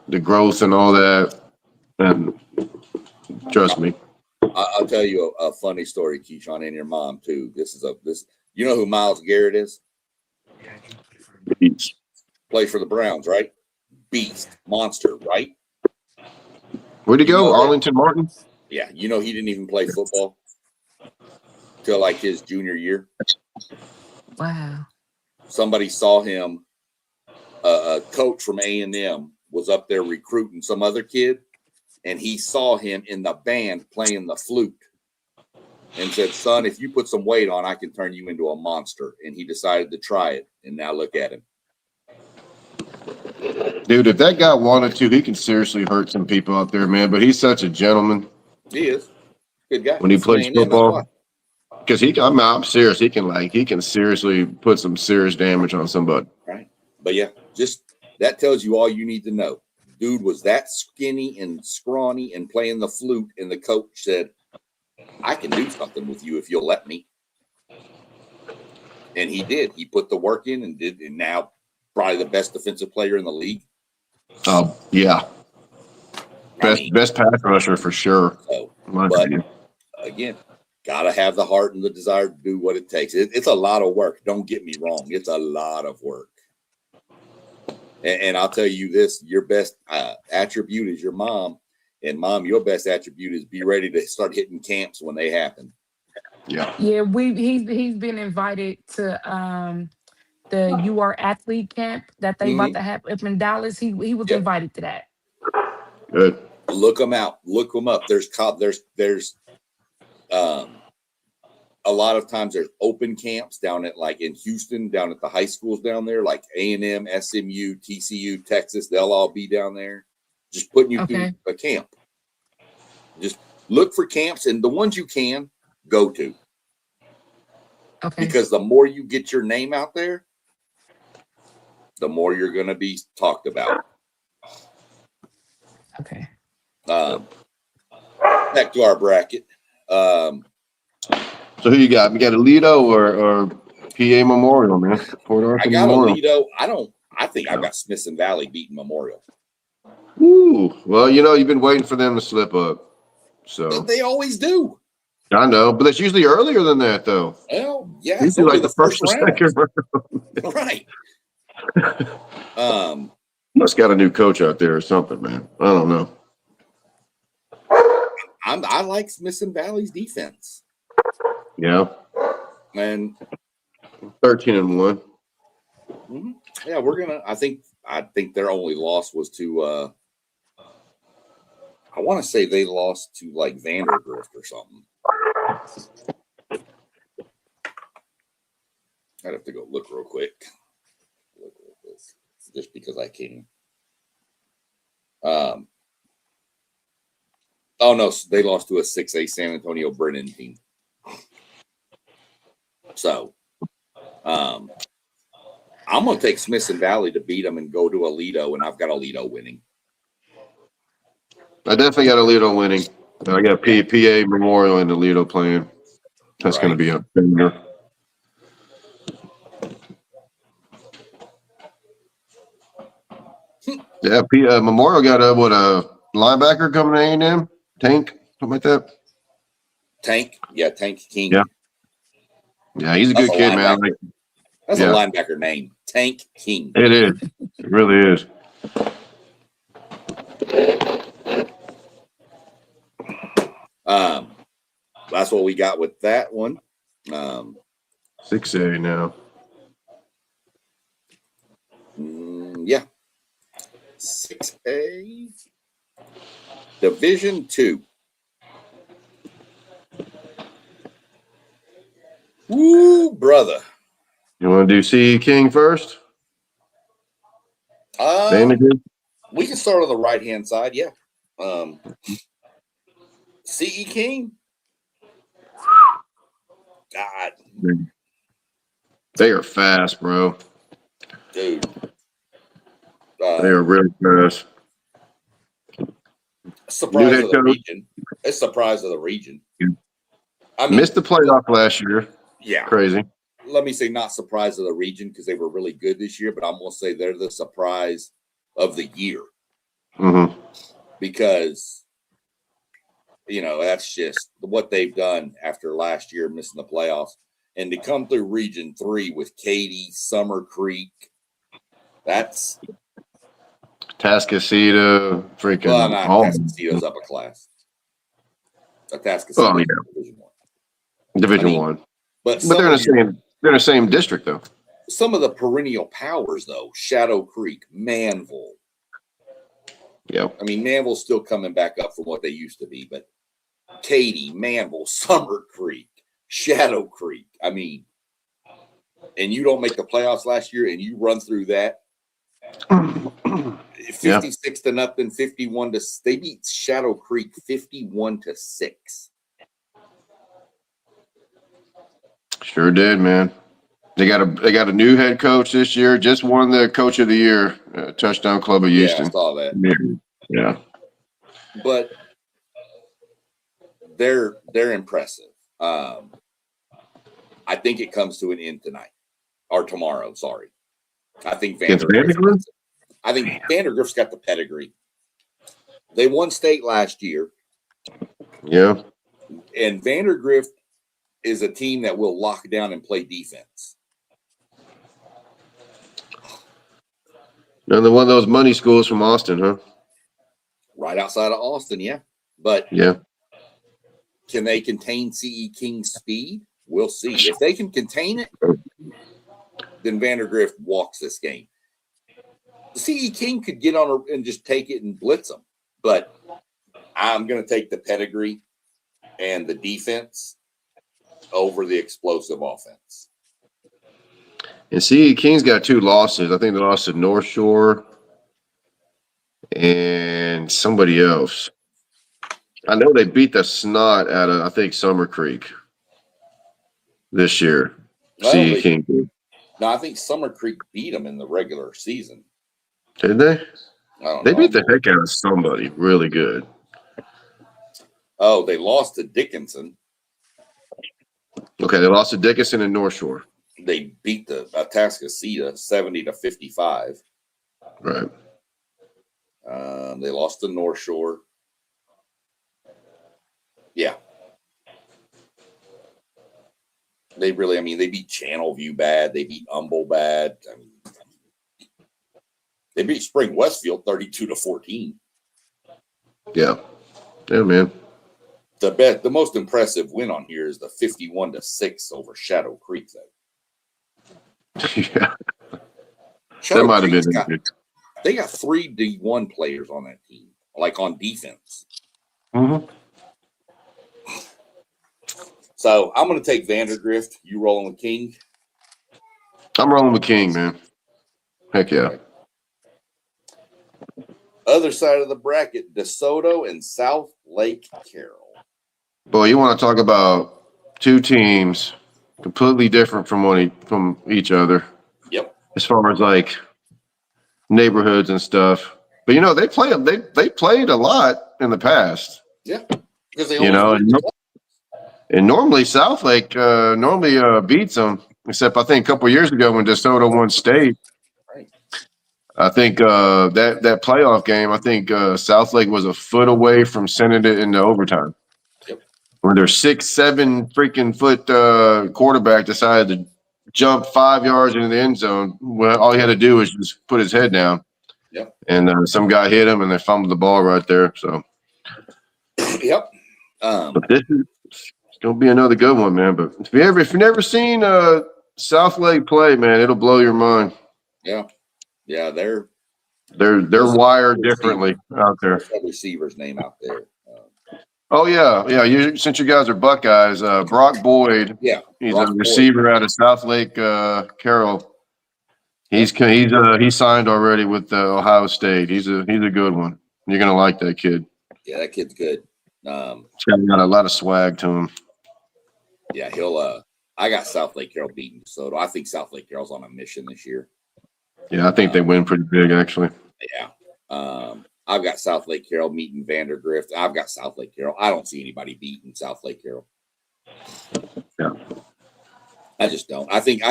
Speaker 2: the growth and all that. And trust me.
Speaker 1: I'll tell you a funny story, Keyshawn, and your mom too. You know who Miles Garrett is?
Speaker 2: Beast.
Speaker 1: Plays for the Browns, right? Beast, monster, right?
Speaker 2: Where'd he
Speaker 1: You
Speaker 2: go?
Speaker 1: know that-
Speaker 2: Arlington Martin?
Speaker 1: Yeah, you know he didn't even play football till like his junior year.
Speaker 4: Wow.
Speaker 1: Somebody saw him. A coach from A&M was up there recruiting some other kid, and he saw him in the band playing the flute, and said, "Son, if you put some weight on, I can turn you into a monster." And he decided to try it, and now look at him.
Speaker 2: Dude, if that guy wanted to, he can seriously hurt some people out there, man. But he's such a gentleman.
Speaker 1: He is good guy
Speaker 2: When he plays
Speaker 1: A&M, that's why.
Speaker 2: football. Because I'm serious. He can seriously put some serious damage on somebody.
Speaker 1: Right. But yeah, just that tells you all you need to know. Dude was that skinny and scrawny and playing the flute, and the coach said, "I can do something with you if you'll let me." And he did. He put the work in and now probably the best defensive player in the league.
Speaker 2: Oh, yeah. Best pass rusher for sure.
Speaker 1: So, but again, gotta have the heart and the desire to do what it takes. It's a lot of work. Don't get me wrong. It's a lot of work. And I'll tell you this: your best attribute is your mom, and mom, your best attribute is be ready to start hitting camps when they happen.
Speaker 2: Yeah.
Speaker 4: Yeah, he's been invited to the You Are Athlete camp that they about to have up in Dallas. He was invited to that.
Speaker 2: Good.
Speaker 1: Look them out. Look them up. There's a lot of times there's open camps down at like in Houston, down at the high schools down there, like A&M, SMU, TCU, Texas. They'll all be down there, just putting you through a camp. Just look for camps, and the ones you can go to.
Speaker 4: Okay.
Speaker 1: Because the more you get your name out there, the more you're going to be talked about.
Speaker 4: Okay.
Speaker 1: Back to our bracket.
Speaker 2: So who you got? You got Alito or PA Memorial, man? Port Arthur
Speaker 1: I got
Speaker 2: Memorial.
Speaker 1: Alito. I think I've got Smithson Valley beating Memorial.
Speaker 2: Ooh. Well, you've been waiting for them to slip up. So
Speaker 1: They always do.
Speaker 2: I know, but that's usually earlier than that, though.
Speaker 1: Well, yeah,
Speaker 2: Usually like the first or second round.
Speaker 1: Right.
Speaker 2: Must got a new coach out there or something, man. I don't know.
Speaker 1: I like Smithson Valley's defense.
Speaker 2: Yeah.
Speaker 1: And
Speaker 2: 13-1.
Speaker 1: Yeah, I think their only loss was to I want to say they lost to like Vandergrift or something. I'd have to go look real quick. Just because I can. Oh no, they lost to a 6A San Antonio Brennan team. So I'm gonna take Smithson Valley to beat them and go to Alito, and I've got Alito winning.
Speaker 2: I definitely got Alito winning. I got PA Memorial and Alito playing. That's going to be a banger. Yeah, Memorial got a linebacker coming to A&M? Tank, something like that.
Speaker 1: Tank King.
Speaker 2: Yeah, he's a good kid, man.
Speaker 1: That's a linebacker name, Tank King.
Speaker 2: It is. It really is.
Speaker 1: That's what we got with that one.
Speaker 2: 6A now.
Speaker 1: Yeah. 6A. Division 2. Woo, brother.
Speaker 2: You want to do CE King first?
Speaker 1: We can start on the right-hand side, yeah. CE King. God.
Speaker 2: They are fast, bro.
Speaker 1: Dude.
Speaker 2: They are really fast.
Speaker 1: Surprise of the region. It's surprise of the region.
Speaker 2: I mean, missed the playoff last year.
Speaker 1: Yeah.
Speaker 2: Crazy.
Speaker 1: let me say not surprise of the region because they were really good this year, but I'm going to say they're the surprise of the year because, that's just what they've done after last year missing the playoffs. And to come through Region 3 with Katy, Summer Creek, that's
Speaker 2: Tascasita, freaking
Speaker 1: well, not
Speaker 2: all.
Speaker 1: Tascasita's up a class. Tascasita
Speaker 2: Oh yeah,
Speaker 1: Division 1.
Speaker 2: Division 1.
Speaker 1: But
Speaker 2: But they're in the same district though.
Speaker 1: Some of the perennial powers though, Shadow Creek, Manville.
Speaker 2: Yeah.
Speaker 1: I mean, Manville's still coming back up from what they used to be, but Katy, Manville, Summer Creek, Shadow Creek. I mean, and you don't make the playoffs last year and you run through that 56 to nothing, 51 to they beat Shadow Creek 51-6.
Speaker 2: Sure did, man. They got a new head coach this year. Just won the Coach of the Year, Touchdown Club of Houston.
Speaker 1: Yeah, I saw that.
Speaker 2: Yeah.
Speaker 1: But they're impressive. I think it comes to an end tonight or tomorrow. Sorry, I think Vandergrift. I think Vandergrift's got the pedigree. They won state last year.
Speaker 2: Yeah.
Speaker 1: And Vandergrift is a team that will lock down and play defense.
Speaker 2: Another one of those money schools from Austin, huh?
Speaker 1: Right outside of Austin, yeah. But can they contain C.E. King's speed? We'll see. If they can contain it, then Vandergrift walks this game. C.E. King could get on and just take it and blitz them. But I'm going to take the pedigree and the defense over the explosive offense.
Speaker 2: And C.E. King's got 2 losses. I think they lost to North Shore and somebody else. I know they beat the snot out of, I think, Summer Creek this year. C.E. King did.
Speaker 1: No, I think Summer Creek beat them in the regular season.
Speaker 2: Did they?
Speaker 1: I don't
Speaker 2: know. They beat the heck out of somebody really good.
Speaker 1: Oh, they lost to Dickinson.
Speaker 2: Okay, they lost to Dickinson and North Shore.
Speaker 1: They beat the Atascocita 70-55.
Speaker 2: Right.
Speaker 1: They lost to North Shore. Yeah. They beat Channelview bad. They beat Humble bad. They beat Spring Westfield 32-14.
Speaker 2: Yeah. Yeah, man.
Speaker 1: The most impressive win on here is the 51-6 over Shadow Creek, though.
Speaker 2: Yeah.
Speaker 1: Shadow
Speaker 2: that might have been
Speaker 1: they got 3 D1 players on that team, like on defense.
Speaker 2: Mm-hmm.
Speaker 1: So I'm going to take Vandergrift. You rolling with King?
Speaker 2: I'm rolling with King, man. Heck yeah.
Speaker 1: Other side of the bracket, DeSoto and South Lake Carroll.
Speaker 2: Boy, you want to talk about 2 teams completely different from each other.
Speaker 1: Yep.
Speaker 2: As far as like neighborhoods and stuff. But they played a lot in the past.
Speaker 1: Yeah. Because they always
Speaker 2: and normally Southlake beats them, except I think a couple of years ago when DeSoto won state.
Speaker 1: Right.
Speaker 2: I think that playoff game, I think Southlake was a foot away from sending it into overtime.
Speaker 1: Yep.
Speaker 2: Where their 6'7" freaking foot quarterback decided to jump 5 yards into the end zone. Well, all he had to do was just put his head down.
Speaker 1: Yep.
Speaker 2: And some guy hit him, and they fumbled the ball right there. So.
Speaker 1: Yep.
Speaker 2: But this is gonna be another good one, man. But if you've never seen Southlake play, man, it'll blow your mind.
Speaker 1: Yeah. Yeah, they're
Speaker 2: wired differently out there.
Speaker 1: What's that receiver's name out there?
Speaker 2: Oh yeah. Since you guys are Buckeyes, Brock Boyd.
Speaker 1: Yeah,
Speaker 2: he's a receiver out of Southlake Carroll. He's signed already with Ohio State. He's a good one. You're gonna like that kid.
Speaker 1: Yeah, that kid's good.
Speaker 2: He's got a lot of swag to him.
Speaker 1: Yeah, he'll. I got South Lake Carroll beating DeSoto. I think South Lake Carroll's on a mission this year.
Speaker 2: Yeah, I think they win pretty big, actually.
Speaker 1: Yeah. I've got South Lake Carroll meeting Vandergrift. I've got South Lake Carroll. I don't see anybody beating South Lake Carroll.
Speaker 2: Yeah.
Speaker 1: I just don't. I think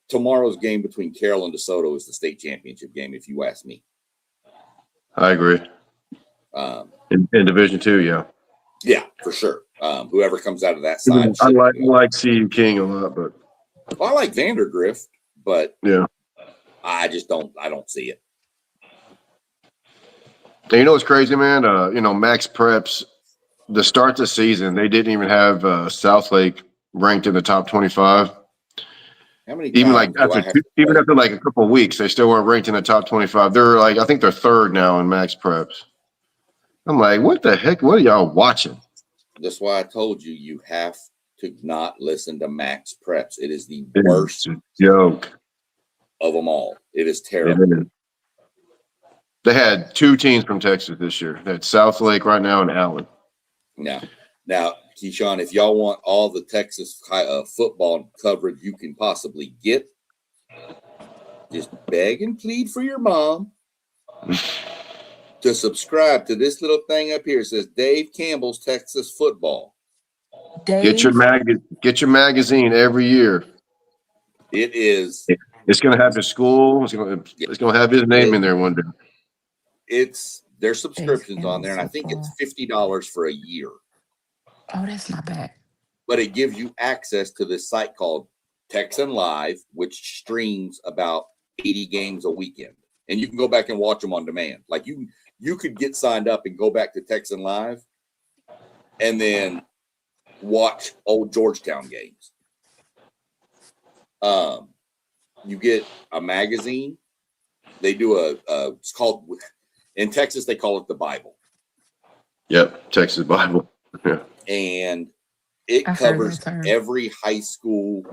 Speaker 1: tomorrow's game between Carroll and DeSoto is the state championship game, if you ask me.
Speaker 2: I agree. In Division II, yeah.
Speaker 1: Yeah, for sure. Whoever comes out of that side.
Speaker 2: I like CU King a lot, but
Speaker 1: I like Vandergrift, but
Speaker 2: yeah.
Speaker 1: I just don't. I don't see it.
Speaker 2: And you know what's crazy, man? Max Preps, to start the season, they didn't even have Southlake ranked in the top 25.
Speaker 1: How many
Speaker 2: Even
Speaker 1: times do I have to play?
Speaker 2: after like a couple of weeks, they still weren't ranked in the top 25. They're like, I think they're third now in Max Preps. I'm like, what the heck? What are y'all watching?
Speaker 1: That's why I told you you have to not listen to Max Preps. It is the
Speaker 2: It's
Speaker 1: worst
Speaker 2: a joke
Speaker 1: of them all. It is terrible.
Speaker 2: It is. They had 2 teams from Texas this year. They had Southlake right now and Allen.
Speaker 1: Now, Keyshawn, if y'all want all the Texas football coverage you can possibly get, just beg and plead for your mom to subscribe to this little thing up here. It says Dave Campbell's Texas Football.
Speaker 2: Get your magazine every year.
Speaker 1: It is.
Speaker 2: It's going to have his school. It's going to have his name in there one day.
Speaker 1: There's subscriptions on there, and I think it's $50 for a year.
Speaker 4: Oh, that's not bad.
Speaker 1: But it gives you access to this site called Texan Live, which streams about 80 games a weekend. And you can go back and watch them on demand. Like you could get signed up and go back to Texan Live and then watch old Georgetown games. You get a magazine. They do it's called, in Texas, they call it the Bible.
Speaker 2: Yep, Texas Bible. Yeah.
Speaker 1: And it covers every high school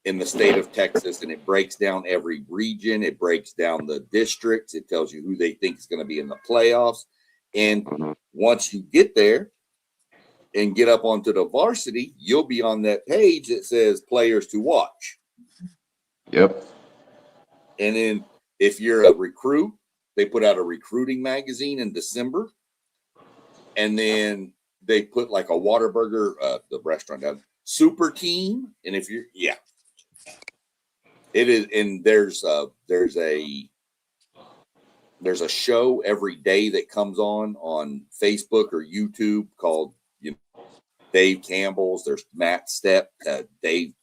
Speaker 1: in the state of Texas, and it breaks down every region. It breaks down the districts. It tells you who they think is going to be in the playoffs. And once you get there and get up onto the varsity, you'll be on that page that says players to watch.
Speaker 2: Yep.
Speaker 1: And then if you're a recruit, they put out a recruiting magazine in December. And then they put like a Whataburger, the restaurant down, super team. And if you're, it is. And there's a show every day that comes on Facebook or YouTube called, Dave Campbell's. There's Matt Stepp, Dave.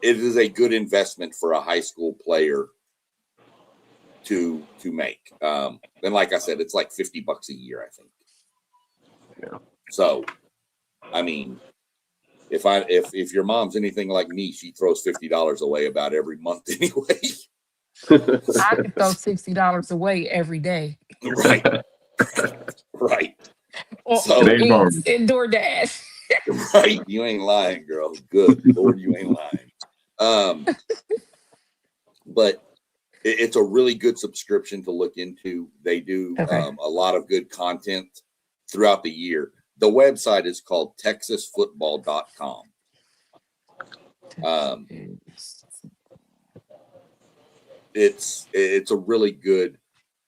Speaker 1: It is a good investment for a high school player to make. And like I said, it's like $50 a year, I think.
Speaker 2: Yeah.
Speaker 1: So, I mean, if your mom's anything like me, she throws $50 away about every month anyway.
Speaker 4: I could throw $60 away every day.
Speaker 1: Right. Right.
Speaker 4: So in DoorDash.
Speaker 1: Right. You ain't lying, girl. Good Lord, you ain't lying. But it's a really good subscription to look into. They do a lot of good content throughout the year. The website is called texasfootball.com. It's a really good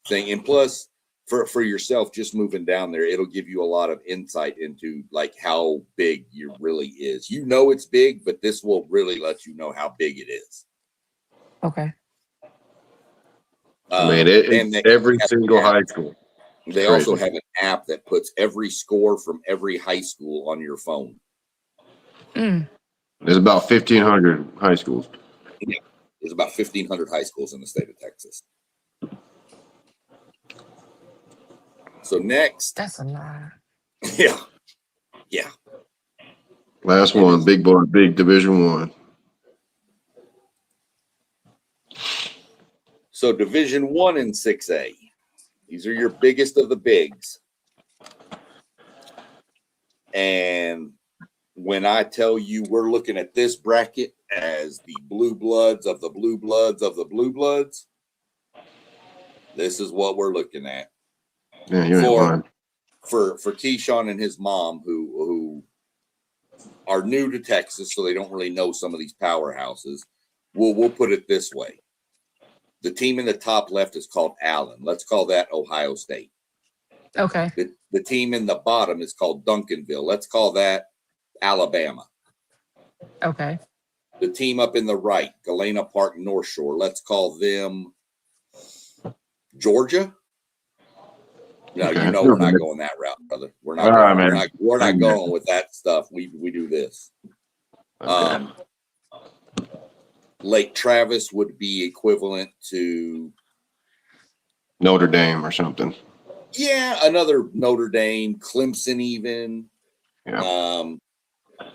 Speaker 1: thing. And plus, for yourself, just moving down there, it'll give you a lot of insight into like how big you really is. You know it's big, but this will really let you know how big it is.
Speaker 4: Okay.
Speaker 2: It's every single high school.
Speaker 1: They also have an app that puts every score from every high school on your phone.
Speaker 2: There's about 1,500 high schools.
Speaker 1: Yeah, there's about 1,500 high schools in the state of Texas. So next.
Speaker 4: That's a lot.
Speaker 1: Yeah. Yeah.
Speaker 2: Last one, big Division I.
Speaker 1: So Division I and 6A. These are your biggest of the bigs. And when I tell you we're looking at this bracket as the blue bloods of the blue bloods of the blue bloods, this is what we're looking at.
Speaker 2: Yeah, you ain't lying.
Speaker 1: For Keyshawn and his mom, who are new to Texas, so they don't really know some of these powerhouses. We'll put it this way. The team in the top left is called Allen. Let's call that Ohio State.
Speaker 4: Okay.
Speaker 1: The team in the bottom is called Duncanville. Let's call that Alabama.
Speaker 4: Okay.
Speaker 1: The team up in the right, Galena Park North Shore, let's call them Georgia. No,
Speaker 2: Okay.
Speaker 1: we're not going that route, brother. We're not
Speaker 2: All right,
Speaker 1: going.
Speaker 2: man.
Speaker 1: We're not going with that stuff. We do this.
Speaker 2: Okay.
Speaker 1: Lake Travis would be equivalent to
Speaker 2: Notre Dame or something.
Speaker 1: Yeah, another Notre Dame, Clemson, even.
Speaker 2: Yeah.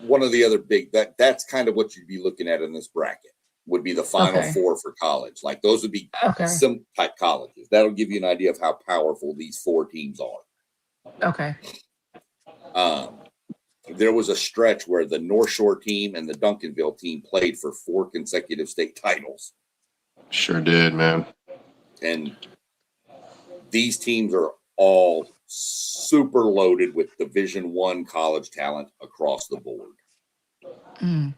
Speaker 1: One of the other big that's kind of what you'd be looking at in this bracket would be the Final
Speaker 4: Okay.
Speaker 1: Four for college. Like those would be
Speaker 4: Okay.
Speaker 1: some type colleges. That'll give you an idea of how powerful these four teams are.
Speaker 4: Okay.
Speaker 1: There was a stretch where the North Shore team and the Duncanville team played for 4 consecutive state titles.
Speaker 2: Sure did, man.
Speaker 1: And these teams are all super loaded with Division I college talent across the board.
Speaker 4: Mm.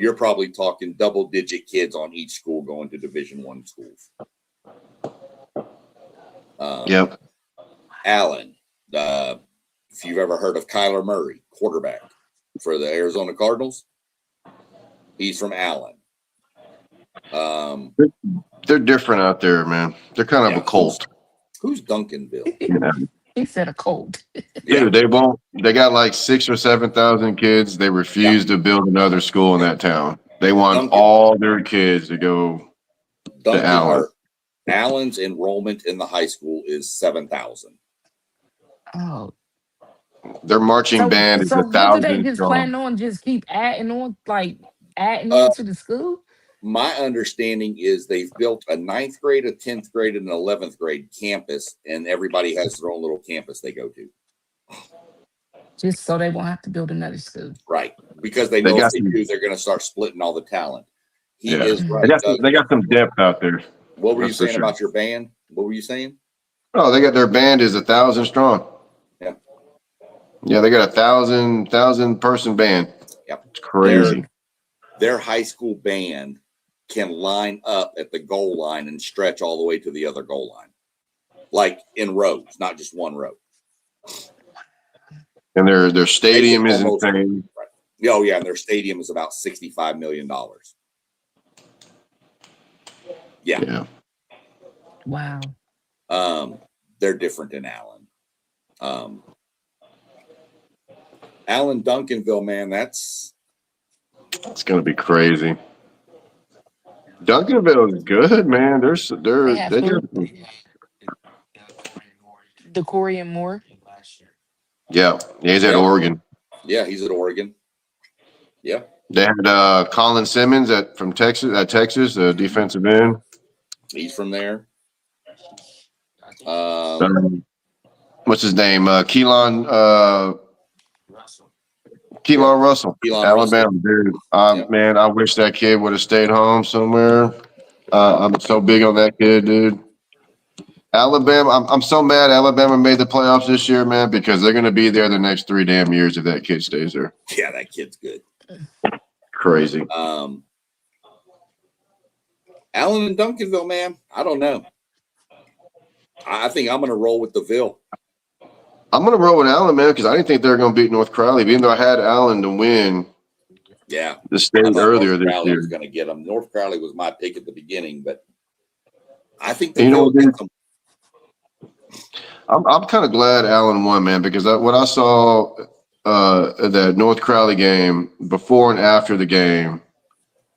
Speaker 1: You're probably talking double-digit kids on each school going to Division I schools.
Speaker 2: Yep.
Speaker 1: Allen, if you've ever heard of Kyler Murray, quarterback for the Arizona Cardinals, he's from Allen.
Speaker 2: They're different out there, man. They're kind of a cult.
Speaker 1: Who's Duncanville?
Speaker 2: Yeah.
Speaker 4: He said a cold.
Speaker 2: Dude, they won't. They got like 6,000 or 7,000 kids. They refuse to build another school in that town. They want all their kids to go to Allen.
Speaker 1: Allen's enrollment in the high school is 7,000.
Speaker 4: Oh.
Speaker 2: Their marching band is
Speaker 4: what do they
Speaker 2: 1,000
Speaker 4: just
Speaker 2: strong.
Speaker 4: plan on? Just keep adding on, like adding into the school?
Speaker 1: My understanding is they've built a 9th grade, a 10th grade, and an 11th grade campus, and everybody has their own little campus they go to.
Speaker 4: Just so they won't have to build another school.
Speaker 1: Right. Because they know if they do, they're going to start splitting all the talent. He is right.
Speaker 2: They got some depth out there.
Speaker 1: What were you saying about your band? What were you saying?
Speaker 2: Oh, they got their band is 1,000 strong.
Speaker 1: Yeah.
Speaker 2: Yeah, they got 1,000 person band.
Speaker 1: Yep.
Speaker 2: It's crazy.
Speaker 1: Their high school band can line up at the goal line and stretch all the way to the other goal line. Like in rows, not just one row.
Speaker 2: And their stadium is insane.
Speaker 1: Right. Oh, yeah, and their stadium is about $65 million. Yeah.
Speaker 4: Wow.
Speaker 1: They're different in Allen. Allen Duncanville, man, it's
Speaker 2: gonna be crazy. Duncanville is good, man. They got
Speaker 4: the Corey and Moore.
Speaker 2: Yeah, he's at Oregon.
Speaker 1: Yeah, he's at Oregon. Yeah.
Speaker 2: They had Colin Simmons from Texas, defensive end.
Speaker 1: He's from there.
Speaker 2: What's his name? Keelan Russell. Alabama, dude. Man, I wish that kid would have stayed home somewhere. I'm so big on that kid, dude. Alabama, I'm so mad Alabama made the playoffs this year, man, because they're going to be there the next 3 damn years if that kid stays there.
Speaker 1: Yeah, that kid's good.
Speaker 2: Crazy.
Speaker 1: Allen and Duncanville, man, I don't know. I think I'm going to roll with the Ville.
Speaker 2: I'm going to roll with Allen, man, because I didn't think they were going to beat North Crowley, even though I had Allen to win.
Speaker 1: Yeah,
Speaker 2: the state earlier this year.
Speaker 1: Was going to get them. North Crowley was my pick at the beginning, but I think
Speaker 2: I'm kind of glad Allen won, man, because what I saw that North Crowley game before and after the game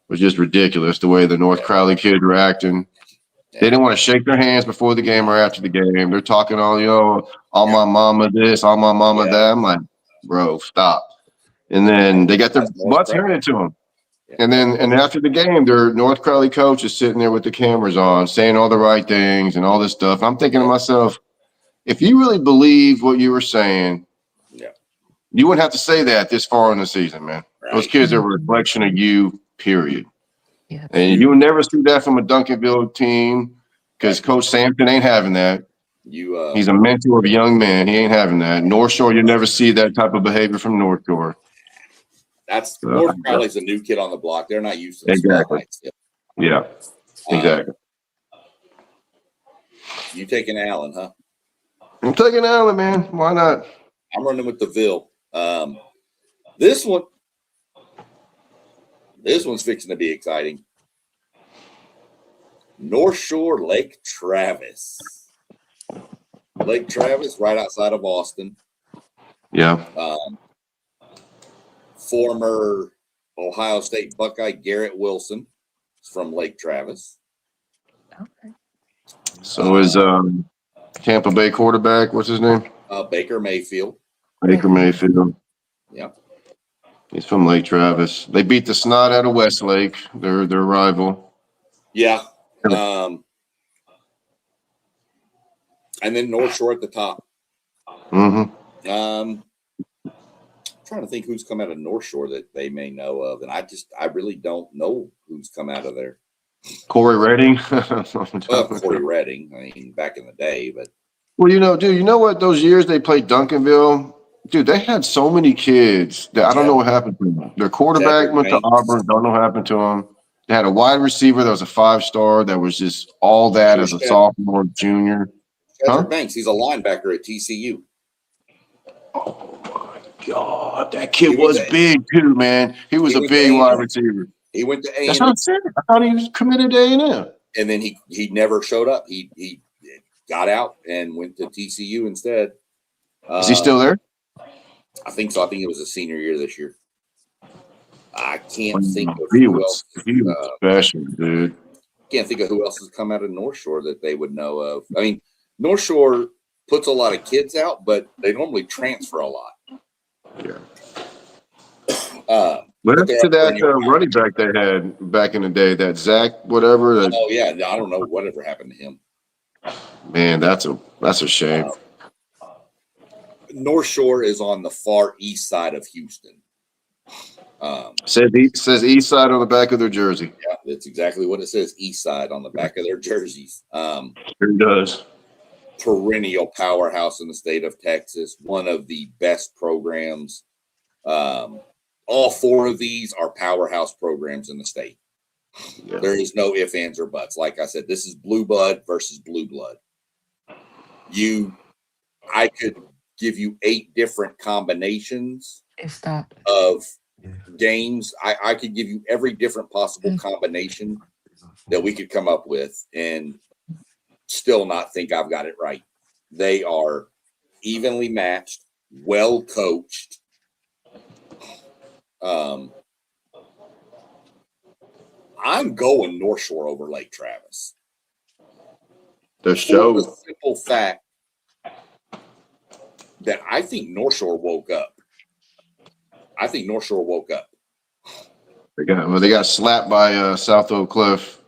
Speaker 2: was just ridiculous. The way the North Crowley kids were acting. They didn't want to shake their hands before the game or after the game. They're talking all, my mama this, all my mama that. I'm like, bro, stop. And then they got their butts handed to them. And after the game, their North Crowley coach is sitting there with the cameras on, saying all the right things and all this stuff. I'm thinking to myself, if you really believe what you were saying, you wouldn't have to say that this far in the season, man. Right. Those kids are a reflection of you, period. Yeah. And you will never see that from a Duncanville team because Coach Sampson ain't having that. He's a mentor of a young man. He ain't having that. North Shore, you never see that type of behavior from North Shore.
Speaker 1: North Crowley's a new kid on the block. They're not used to the spotlight still.
Speaker 2: Yeah, exactly.
Speaker 1: You taking Allen, huh?
Speaker 2: I'm taking Allen, man. Why not?
Speaker 1: I'm running with the Ville. This one, This one's fixing to be exciting. North Shore, Lake Travis. Lake Travis, right outside of Austin.
Speaker 2: Yeah.
Speaker 1: Former Ohio State Buckeye Garrett Wilson is from Lake Travis.
Speaker 4: Okay.
Speaker 2: So is Tampa Bay quarterback, what's his name?
Speaker 1: Baker Mayfield.
Speaker 2: Baker Mayfield.
Speaker 1: Yeah.
Speaker 2: He's from Lake Travis. They beat the snot out of Westlake, their rival.
Speaker 1: Yeah. And then North Shore at the top.
Speaker 2: Mm-hmm.
Speaker 1: Trying to think who's come out of North Shore that they may know of, and I really don't know who's come out of there.
Speaker 2: Corey Redding.
Speaker 1: Corey Redding. I mean, back in the day, but
Speaker 2: well, dude, you know what? Those years they played Duncanville, dude, they had so many kids that I don't know what happened to them. Their quarterback went to Auburn. Don't know what happened to him. They had a wide receiver that was a 5-star that was just all that as a sophomore, junior.
Speaker 1: Cedric Banks. He's a linebacker at TCU.
Speaker 2: Oh my God, that kid was big too, man. He was a big wide receiver.
Speaker 1: He went to A&M.
Speaker 2: That's what I'm saying. I thought he was committed to A&M.
Speaker 1: And then he never showed up. He got out and went to TCU instead.
Speaker 2: Is he still there?
Speaker 1: I think so. I think it was a senior year this year. I can't think of
Speaker 2: he
Speaker 1: who
Speaker 2: was
Speaker 1: else.
Speaker 2: He was special, dude.
Speaker 1: Can't think of who else has come out of North Shore that they would know of. I mean, North Shore puts a lot of kids out, but they normally transfer a lot.
Speaker 2: Yeah.
Speaker 1: But
Speaker 2: to that running back they had back in the day, that Zach whatever.
Speaker 1: Oh yeah, I don't know whatever happened to him.
Speaker 2: Man, that's a shame.
Speaker 1: North Shore is on the far east side of Houston.
Speaker 2: Says east side on the back of their jersey.
Speaker 1: Yeah, that's exactly what it says. East side on the back of their jerseys.
Speaker 2: It does.
Speaker 1: Perennial powerhouse in the state of Texas. One of the best programs. All 4 of these are powerhouse programs in the state. Yeah. There is no ifs, ands, or buts. Like I said, this is blue blood versus blue blood. I could give you 8 different combinations of games. I could give you every different possible combination that we could come up with and still not think I've got it right. They are evenly matched, well coached. I'm going North Shore over Lake Travis.
Speaker 2: The show.
Speaker 1: For the simple fact that I think North Shore woke up.
Speaker 2: They got slapped by South Oak Cliff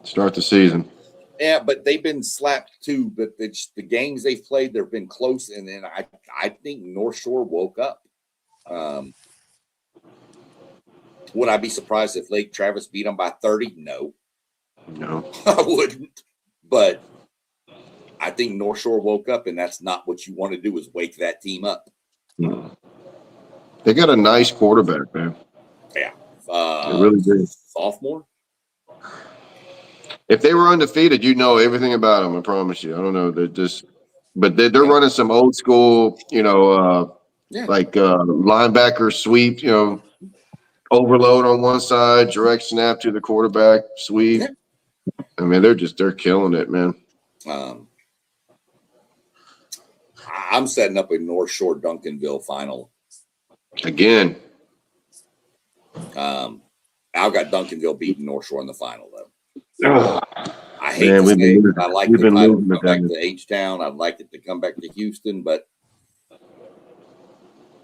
Speaker 2: to start the season.
Speaker 1: Yeah, but they've been slapped too. But the games they've played, they've been close, and then I think North Shore woke up. Would I be surprised if Lake Travis beat them by 30? No, I wouldn't. But I think North Shore woke up, and that's not what you want to do is wake that team up.
Speaker 2: They got a nice quarterback, man.
Speaker 1: Yeah.
Speaker 2: They really do.
Speaker 1: Sophomore?
Speaker 2: If they were undefeated, you know everything about them, I promise you. I don't know. They're running some old school, like linebacker sweep, overload on one side, direct snap to the quarterback, sweep. Yeah. I mean, they're killing it, man.
Speaker 1: I'm setting up a North Shore Duncanville final.
Speaker 2: Again.
Speaker 1: I've got Duncanville beating North Shore in the final, though. I hate
Speaker 2: to
Speaker 1: say it. I like the title to come back to H-Town. I'd like it to come back to Houston, but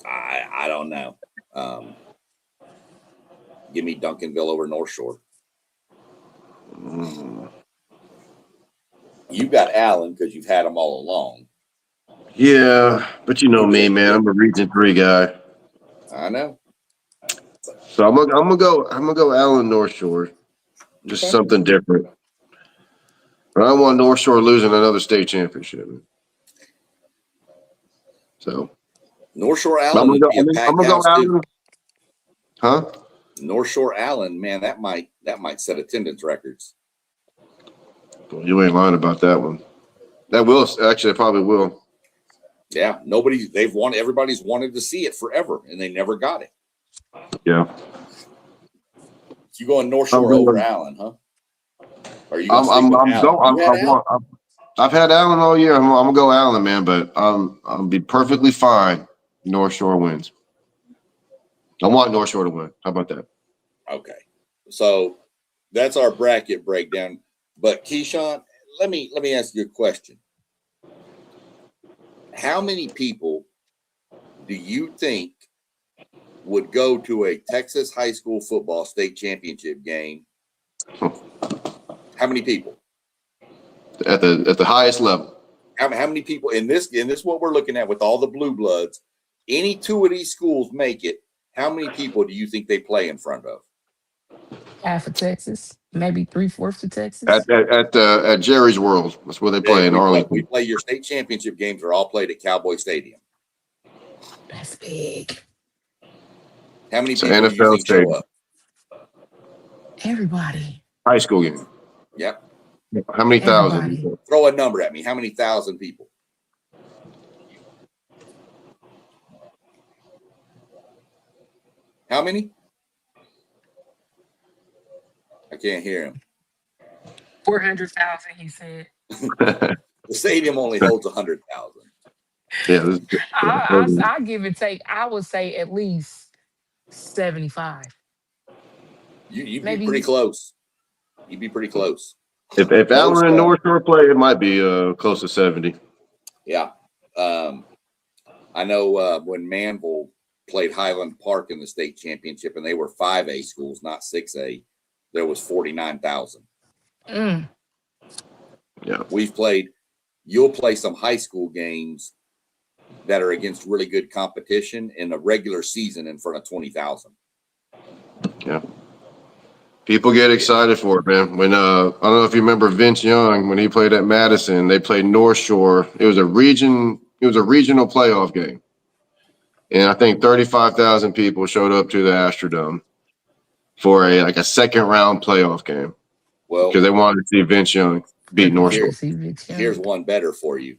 Speaker 1: I don't know. Give me Duncanville over North Shore. You got Allen because you've had them all along.
Speaker 2: Yeah, but you know me, man. I'm a Region 3 guy.
Speaker 1: I know.
Speaker 2: So I'm gonna go Allen North Shore. Just something different. But I don't want North Shore losing another state championship. So
Speaker 1: North Shore Allen would be a packed house too.
Speaker 2: Huh?
Speaker 1: North Shore Allen, man, that might set attendance records.
Speaker 2: Well, you ain't lying about that one. That will actually, it probably will.
Speaker 1: Yeah, everybody's wanted to see it forever, and they never got it.
Speaker 2: Yeah.
Speaker 1: You going North Shore over Allen, huh? Or are you going to
Speaker 2: I'm
Speaker 1: stick with Allen?
Speaker 2: going.
Speaker 1: You had Allen?
Speaker 2: I've had Allen all year. I'm gonna go Allen, man. But I'll be perfectly fine. North Shore wins. I want North Shore to win. How about that?
Speaker 1: Okay. So that's our bracket breakdown. But Keyshawn, let me ask you a question. How many people do you think would go to a Texas high school football state championship game? How many people?
Speaker 2: At the highest level.
Speaker 1: How many people in this what we're looking at with all the blue bloods? Any two of these schools make it. How many people do you think they play in front of?
Speaker 4: Half of Texas, maybe 3/4 of Texas.
Speaker 2: At Jerry's World. That's where they play in
Speaker 1: We
Speaker 2: Arlington.
Speaker 1: play your state championship games are all played at Cowboy Stadium.
Speaker 4: That's big.
Speaker 1: How many
Speaker 2: It's an
Speaker 1: people do you
Speaker 2: NFL
Speaker 1: think show
Speaker 2: stadium.
Speaker 1: up?
Speaker 4: Everybody.
Speaker 2: High school game.
Speaker 1: Yep.
Speaker 2: How many thousand?
Speaker 4: Everybody.
Speaker 1: Throw a number at me. How many thousand people? How many? I can't hear him.
Speaker 4: 400,000, he said.
Speaker 1: The stadium only holds 100,000.
Speaker 2: Yeah.
Speaker 4: I give it take. I would say at least 75.
Speaker 1: You'd be pretty
Speaker 4: Maybe
Speaker 1: close. You'd be pretty close.
Speaker 2: If
Speaker 1: Most,
Speaker 2: Allen and North Shore play, it might be close to 70.
Speaker 1: Yeah. I know when Manville played Highland Park in the state championship, and they were 5A schools, not 6A, there was 49,000.
Speaker 2: Yeah.
Speaker 1: You'll play some high school games that are against really good competition in a regular season in front of 20,000.
Speaker 2: Yeah. People get excited for it, man. When I don't know if you remember Vince Young when he played at Madison, they played North Shore. It was a regional playoff game. And I think 35,000 people showed up to the Astrodome for a second round playoff game.
Speaker 1: Well,
Speaker 2: because they wanted to see Vince Young beat North Shore.
Speaker 1: Here's one better for you.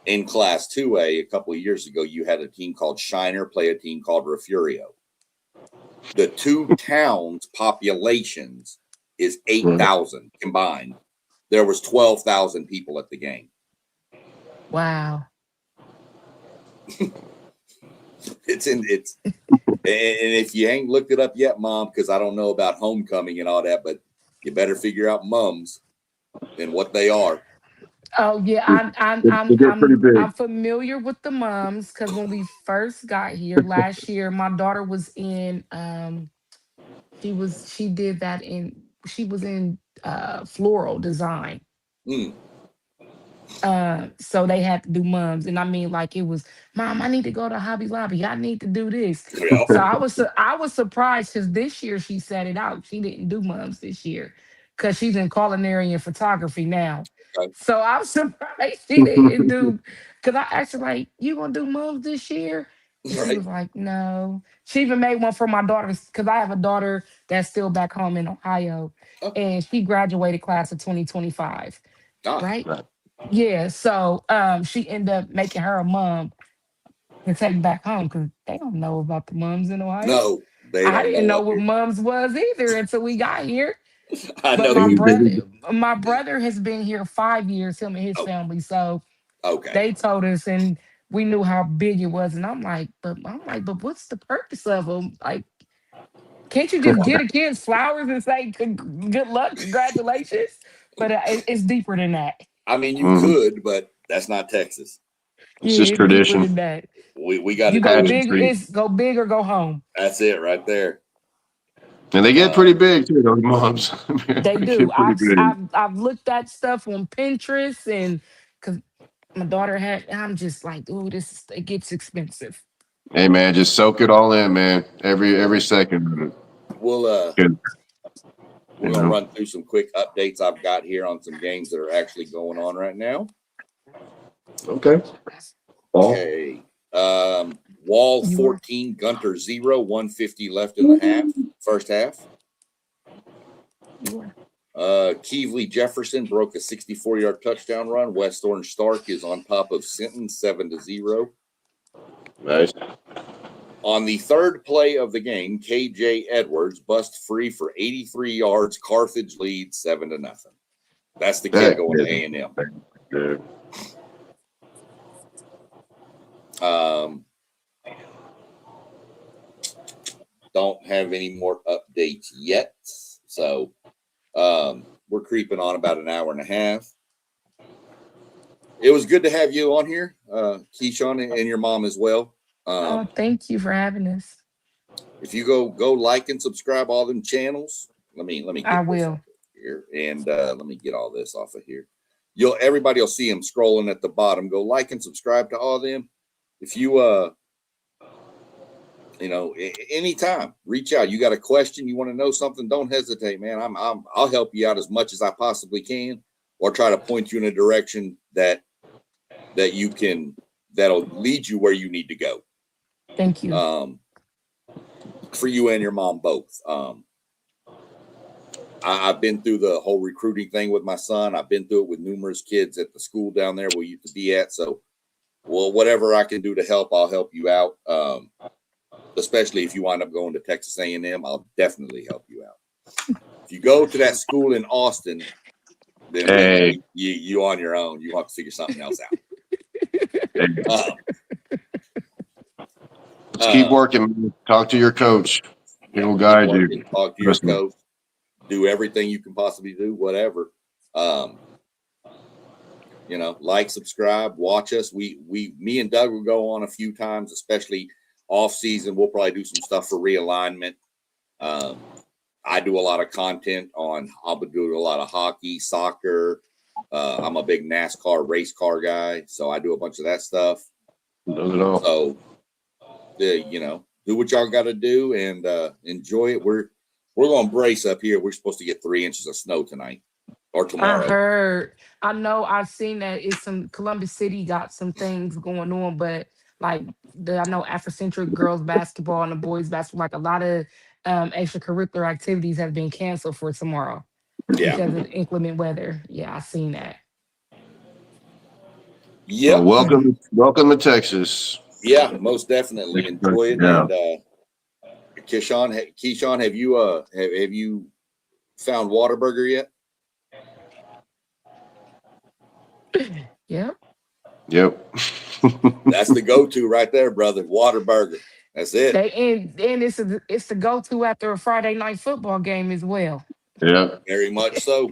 Speaker 1: In Class 2A, a couple of years ago, you had a team called Shiner play a team called Refurio. The two towns' populations is 8,000 combined. There was 12,000 people at the game.
Speaker 4: wow.
Speaker 1: And if you ain't looked it up yet, Mom, because I don't know about homecoming and all that, but you better figure out mums and what they are.
Speaker 4: Oh yeah, I'm familiar with the moms because when we first got here last year, my daughter was in she did that in she was in floral design. So they had to do mums, and I mean, like it was, Mom, I need to go to Hobby Lobby. I need to do this.
Speaker 1: Yeah.
Speaker 4: So I was surprised because this year she set it out. She didn't do mums this year because she's in culinary and photography now.
Speaker 1: Okay.
Speaker 4: So I'm surprised she didn't do. Because I asked her like, "You gonna do mums this year?" And she was like, "No." She even made one for my daughter because I have a daughter that's still back home in Ohio, and she graduated class of 2025. Right? Yeah, so she ended up making her a mum to take back home because they don't know about the mums in Ohio.
Speaker 1: No, they
Speaker 4: I
Speaker 1: don't
Speaker 4: didn't
Speaker 1: know
Speaker 4: know
Speaker 1: up
Speaker 4: what
Speaker 1: here.
Speaker 4: mums was either until we got here.
Speaker 1: I
Speaker 4: But
Speaker 1: know
Speaker 4: my brother has been here 5 years, him and his family. So
Speaker 1: okay.
Speaker 4: they told us and we knew how big it was. And I'm like, but what's the purpose of them? Like, can't you just get a kid's flowers and say good luck, congratulations? But it's deeper than that.
Speaker 1: I mean, you could, but that's not Texas.
Speaker 2: It's
Speaker 4: Yeah,
Speaker 2: just
Speaker 4: it's deeper
Speaker 2: tradition.
Speaker 4: than that.
Speaker 1: We got to
Speaker 4: You go
Speaker 1: do it.
Speaker 4: big, it's go big or go home.
Speaker 1: That's it right there.
Speaker 2: And they get pretty big too, those moms.
Speaker 4: They
Speaker 2: They
Speaker 4: do.
Speaker 2: get pretty big.
Speaker 4: I've looked at stuff on Pinterest and because my daughter had. I'm just like, oh, it gets expensive.
Speaker 2: Hey man, just soak it all in, man. Every second of it.
Speaker 1: We're
Speaker 2: Good.
Speaker 1: gonna run through some quick updates I've got here on some games that are actually going on right now.
Speaker 2: Okay.
Speaker 1: Okay. Wall 14, Gunter 0, 150 left in the half, first half. Keevely Jefferson broke a 64-yard touchdown run. West Orange Stark is on top of Sinton 7-0.
Speaker 2: Nice.
Speaker 1: On the third play of the game, KJ Edwards bust free for 83 yards. Carthage leads 7-0. That's the kid going to A&M. Don't have any more updates yet. So we're creeping on about an hour and a half. It was good to have you on here, Keyshawn, and your mom as well.
Speaker 4: Thank you for having us.
Speaker 1: If you go like and subscribe all them channels, let me get
Speaker 4: I
Speaker 1: this
Speaker 4: will.
Speaker 1: off of here, and let me get all this off of here. Everybody will see them scrolling at the bottom. Go like and subscribe to all of them. If you anytime reach out. You got a question, you want to know something, don't hesitate, man. I'll help you out as much as I possibly can, or try to point you in a direction that'll lead you where you need to go.
Speaker 4: Thank you.
Speaker 1: For you and your mom both. I've been through the whole recruiting thing with my son. I've been through it with numerous kids at the school down there we used to be at. So, whatever I can do to help, I'll help you out. Especially if you wind up going to Texas A&M, I'll definitely help you out. If you go to that school in Austin, then you on your own. You have to figure something else out.
Speaker 2: Just keep working. Talk to your coach. He'll guide you.
Speaker 1: Talk to your coach. Do everything you can possibly do. Whatever. Like, subscribe, watch us. Me and Doug will go on a few times, especially off season. We'll probably do some stuff for realignment. I do a lot of content I'll be doing a lot of hockey, soccer. I'm a big NASCAR race car guy, so I do a bunch of that stuff. So, do what y'all got to do and enjoy it. We're going to brace up here. We're supposed to get 3 inches of snow tonight or tomorrow.
Speaker 4: I know I've seen that Columbus City got some things going on, but like I know Afrocentric girls basketball and the boys basketball, like a lot of extracurricular activities have been canceled for tomorrow because of inclement weather. Yeah, I seen that.
Speaker 1: Yeah.
Speaker 2: Welcome to Texas.
Speaker 1: Yeah, most definitely. Enjoy it.
Speaker 2: Yeah.
Speaker 1: And Keyshawn, have you found Whataburger yet?
Speaker 4: Yep.
Speaker 1: That's the go-to right there, brother. Whataburger. That's it.
Speaker 4: And it's the go-to after a Friday night football game as well.
Speaker 2: Yeah.
Speaker 1: Very much so.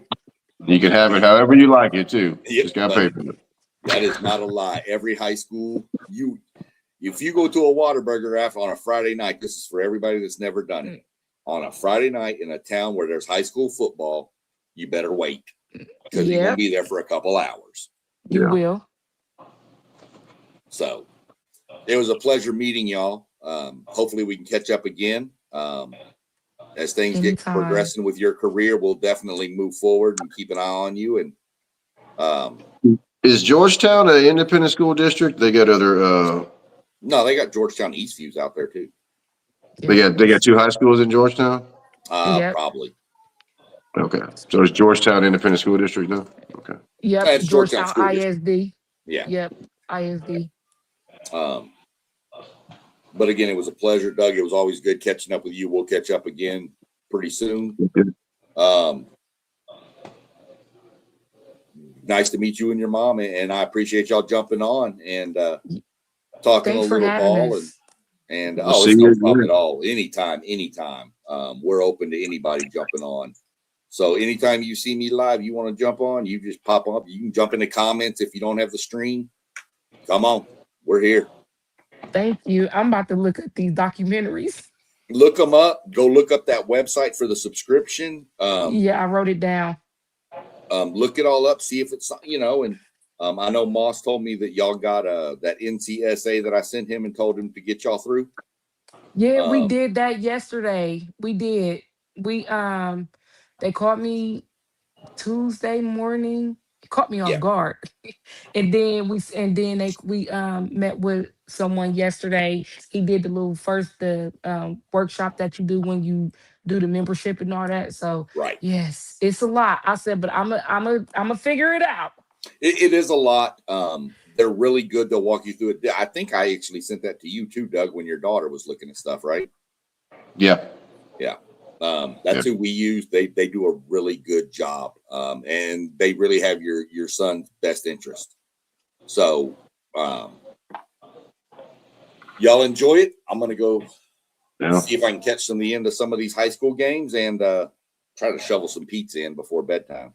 Speaker 2: You can have it however you like it too.
Speaker 1: Yep,
Speaker 2: just got to pay for it.
Speaker 1: That is not a lie. Every high school, if you go to a Whataburger on a Friday night, this is for everybody that's never done it. On a Friday night in a town where there's high school football, you better wait because you're going to be there for a couple hours.
Speaker 4: You will.
Speaker 1: So it was a pleasure meeting y'all. Hopefully we can catch up again. As things get progressing with your career, we'll definitely move forward and keep an eye on you. And
Speaker 2: is Georgetown an independent school district? They got other
Speaker 1: no, they got Georgetown Eastviews out there too.
Speaker 2: They got 2 high schools in Georgetown?
Speaker 1: Probably.
Speaker 2: Okay. So is Georgetown independent school district though? Okay.
Speaker 4: Yep.
Speaker 1: That's
Speaker 4: Georgetown ISD.
Speaker 1: Yeah.
Speaker 4: Yep. ISD.
Speaker 1: But again, it was a pleasure, Doug. It was always good catching up with you. We'll catch up again pretty soon. Nice to meet you and your mom, and I appreciate y'all jumping on and talking a little ball. And it's no problem at all. Anytime. We're open to anybody jumping on. So anytime you see me live, you want to jump on, you just pop up. You can jump in the comments if you don't have the stream. Come on, we're here.
Speaker 4: Thank you. I'm about to look at these documentaries.
Speaker 1: Look them up. Go look up that website for the subscription.
Speaker 4: I wrote it down.
Speaker 1: Look it all up. See if it's and I know Moss told me that y'all got that NCSA that I sent him and told him to get y'all through.
Speaker 4: Yeah, we did that yesterday. We did. We they called me Tuesday morning. Caught me off guard. and then we met with someone yesterday. He did the workshop that you do when you do the membership and all that. So it's a lot. I said, but I'm a figure it out.
Speaker 1: It is a lot. they're really good. They'll walk you through it. I think I actually sent that to you too, Doug, when your daughter was looking at stuff, right?
Speaker 2: Yeah.
Speaker 1: Yeah. That's who we use. They do a really good job. And they really have your son's best interest. So y'all enjoy it. I'm gonna go see if I can catch some of the end of some of these high school games and try to shovel some pizza in before bedtime.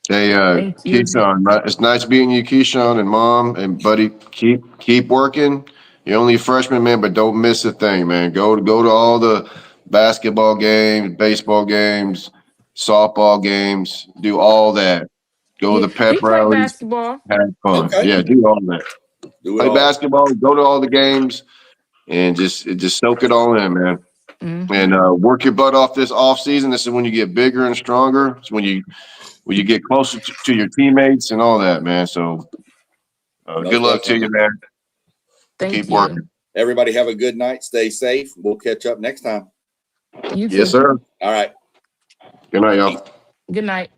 Speaker 2: Hey,
Speaker 4: Thank you.
Speaker 2: Keyshawn, it's nice meeting you, Keyshawn, and Mom and buddy. Keep working. You're only a freshman, man, but don't miss a thing, man. Go to all the basketball games, baseball games, softball games. Do all that. Go to
Speaker 4: Yeah,
Speaker 2: the pep
Speaker 4: he played
Speaker 2: rallies.
Speaker 4: basketball.
Speaker 2: Have fun.
Speaker 1: Okay.
Speaker 2: Yeah, do all that.
Speaker 1: Do it
Speaker 2: Play
Speaker 1: all.
Speaker 2: basketball. Go to all the games, and just soak it all in, man. And work your butt off this off season. This is when you get bigger and stronger. It's when you get closer to your teammates and all that, man. So good luck to you,
Speaker 1: Definitely.
Speaker 2: man.
Speaker 4: Thank
Speaker 2: Keep
Speaker 4: you.
Speaker 2: working.
Speaker 1: Everybody have a good night. Stay safe. We'll catch up next time.
Speaker 4: You too.
Speaker 2: Yes, sir.
Speaker 1: All right.
Speaker 2: Good night, y'all.
Speaker 4: Good night.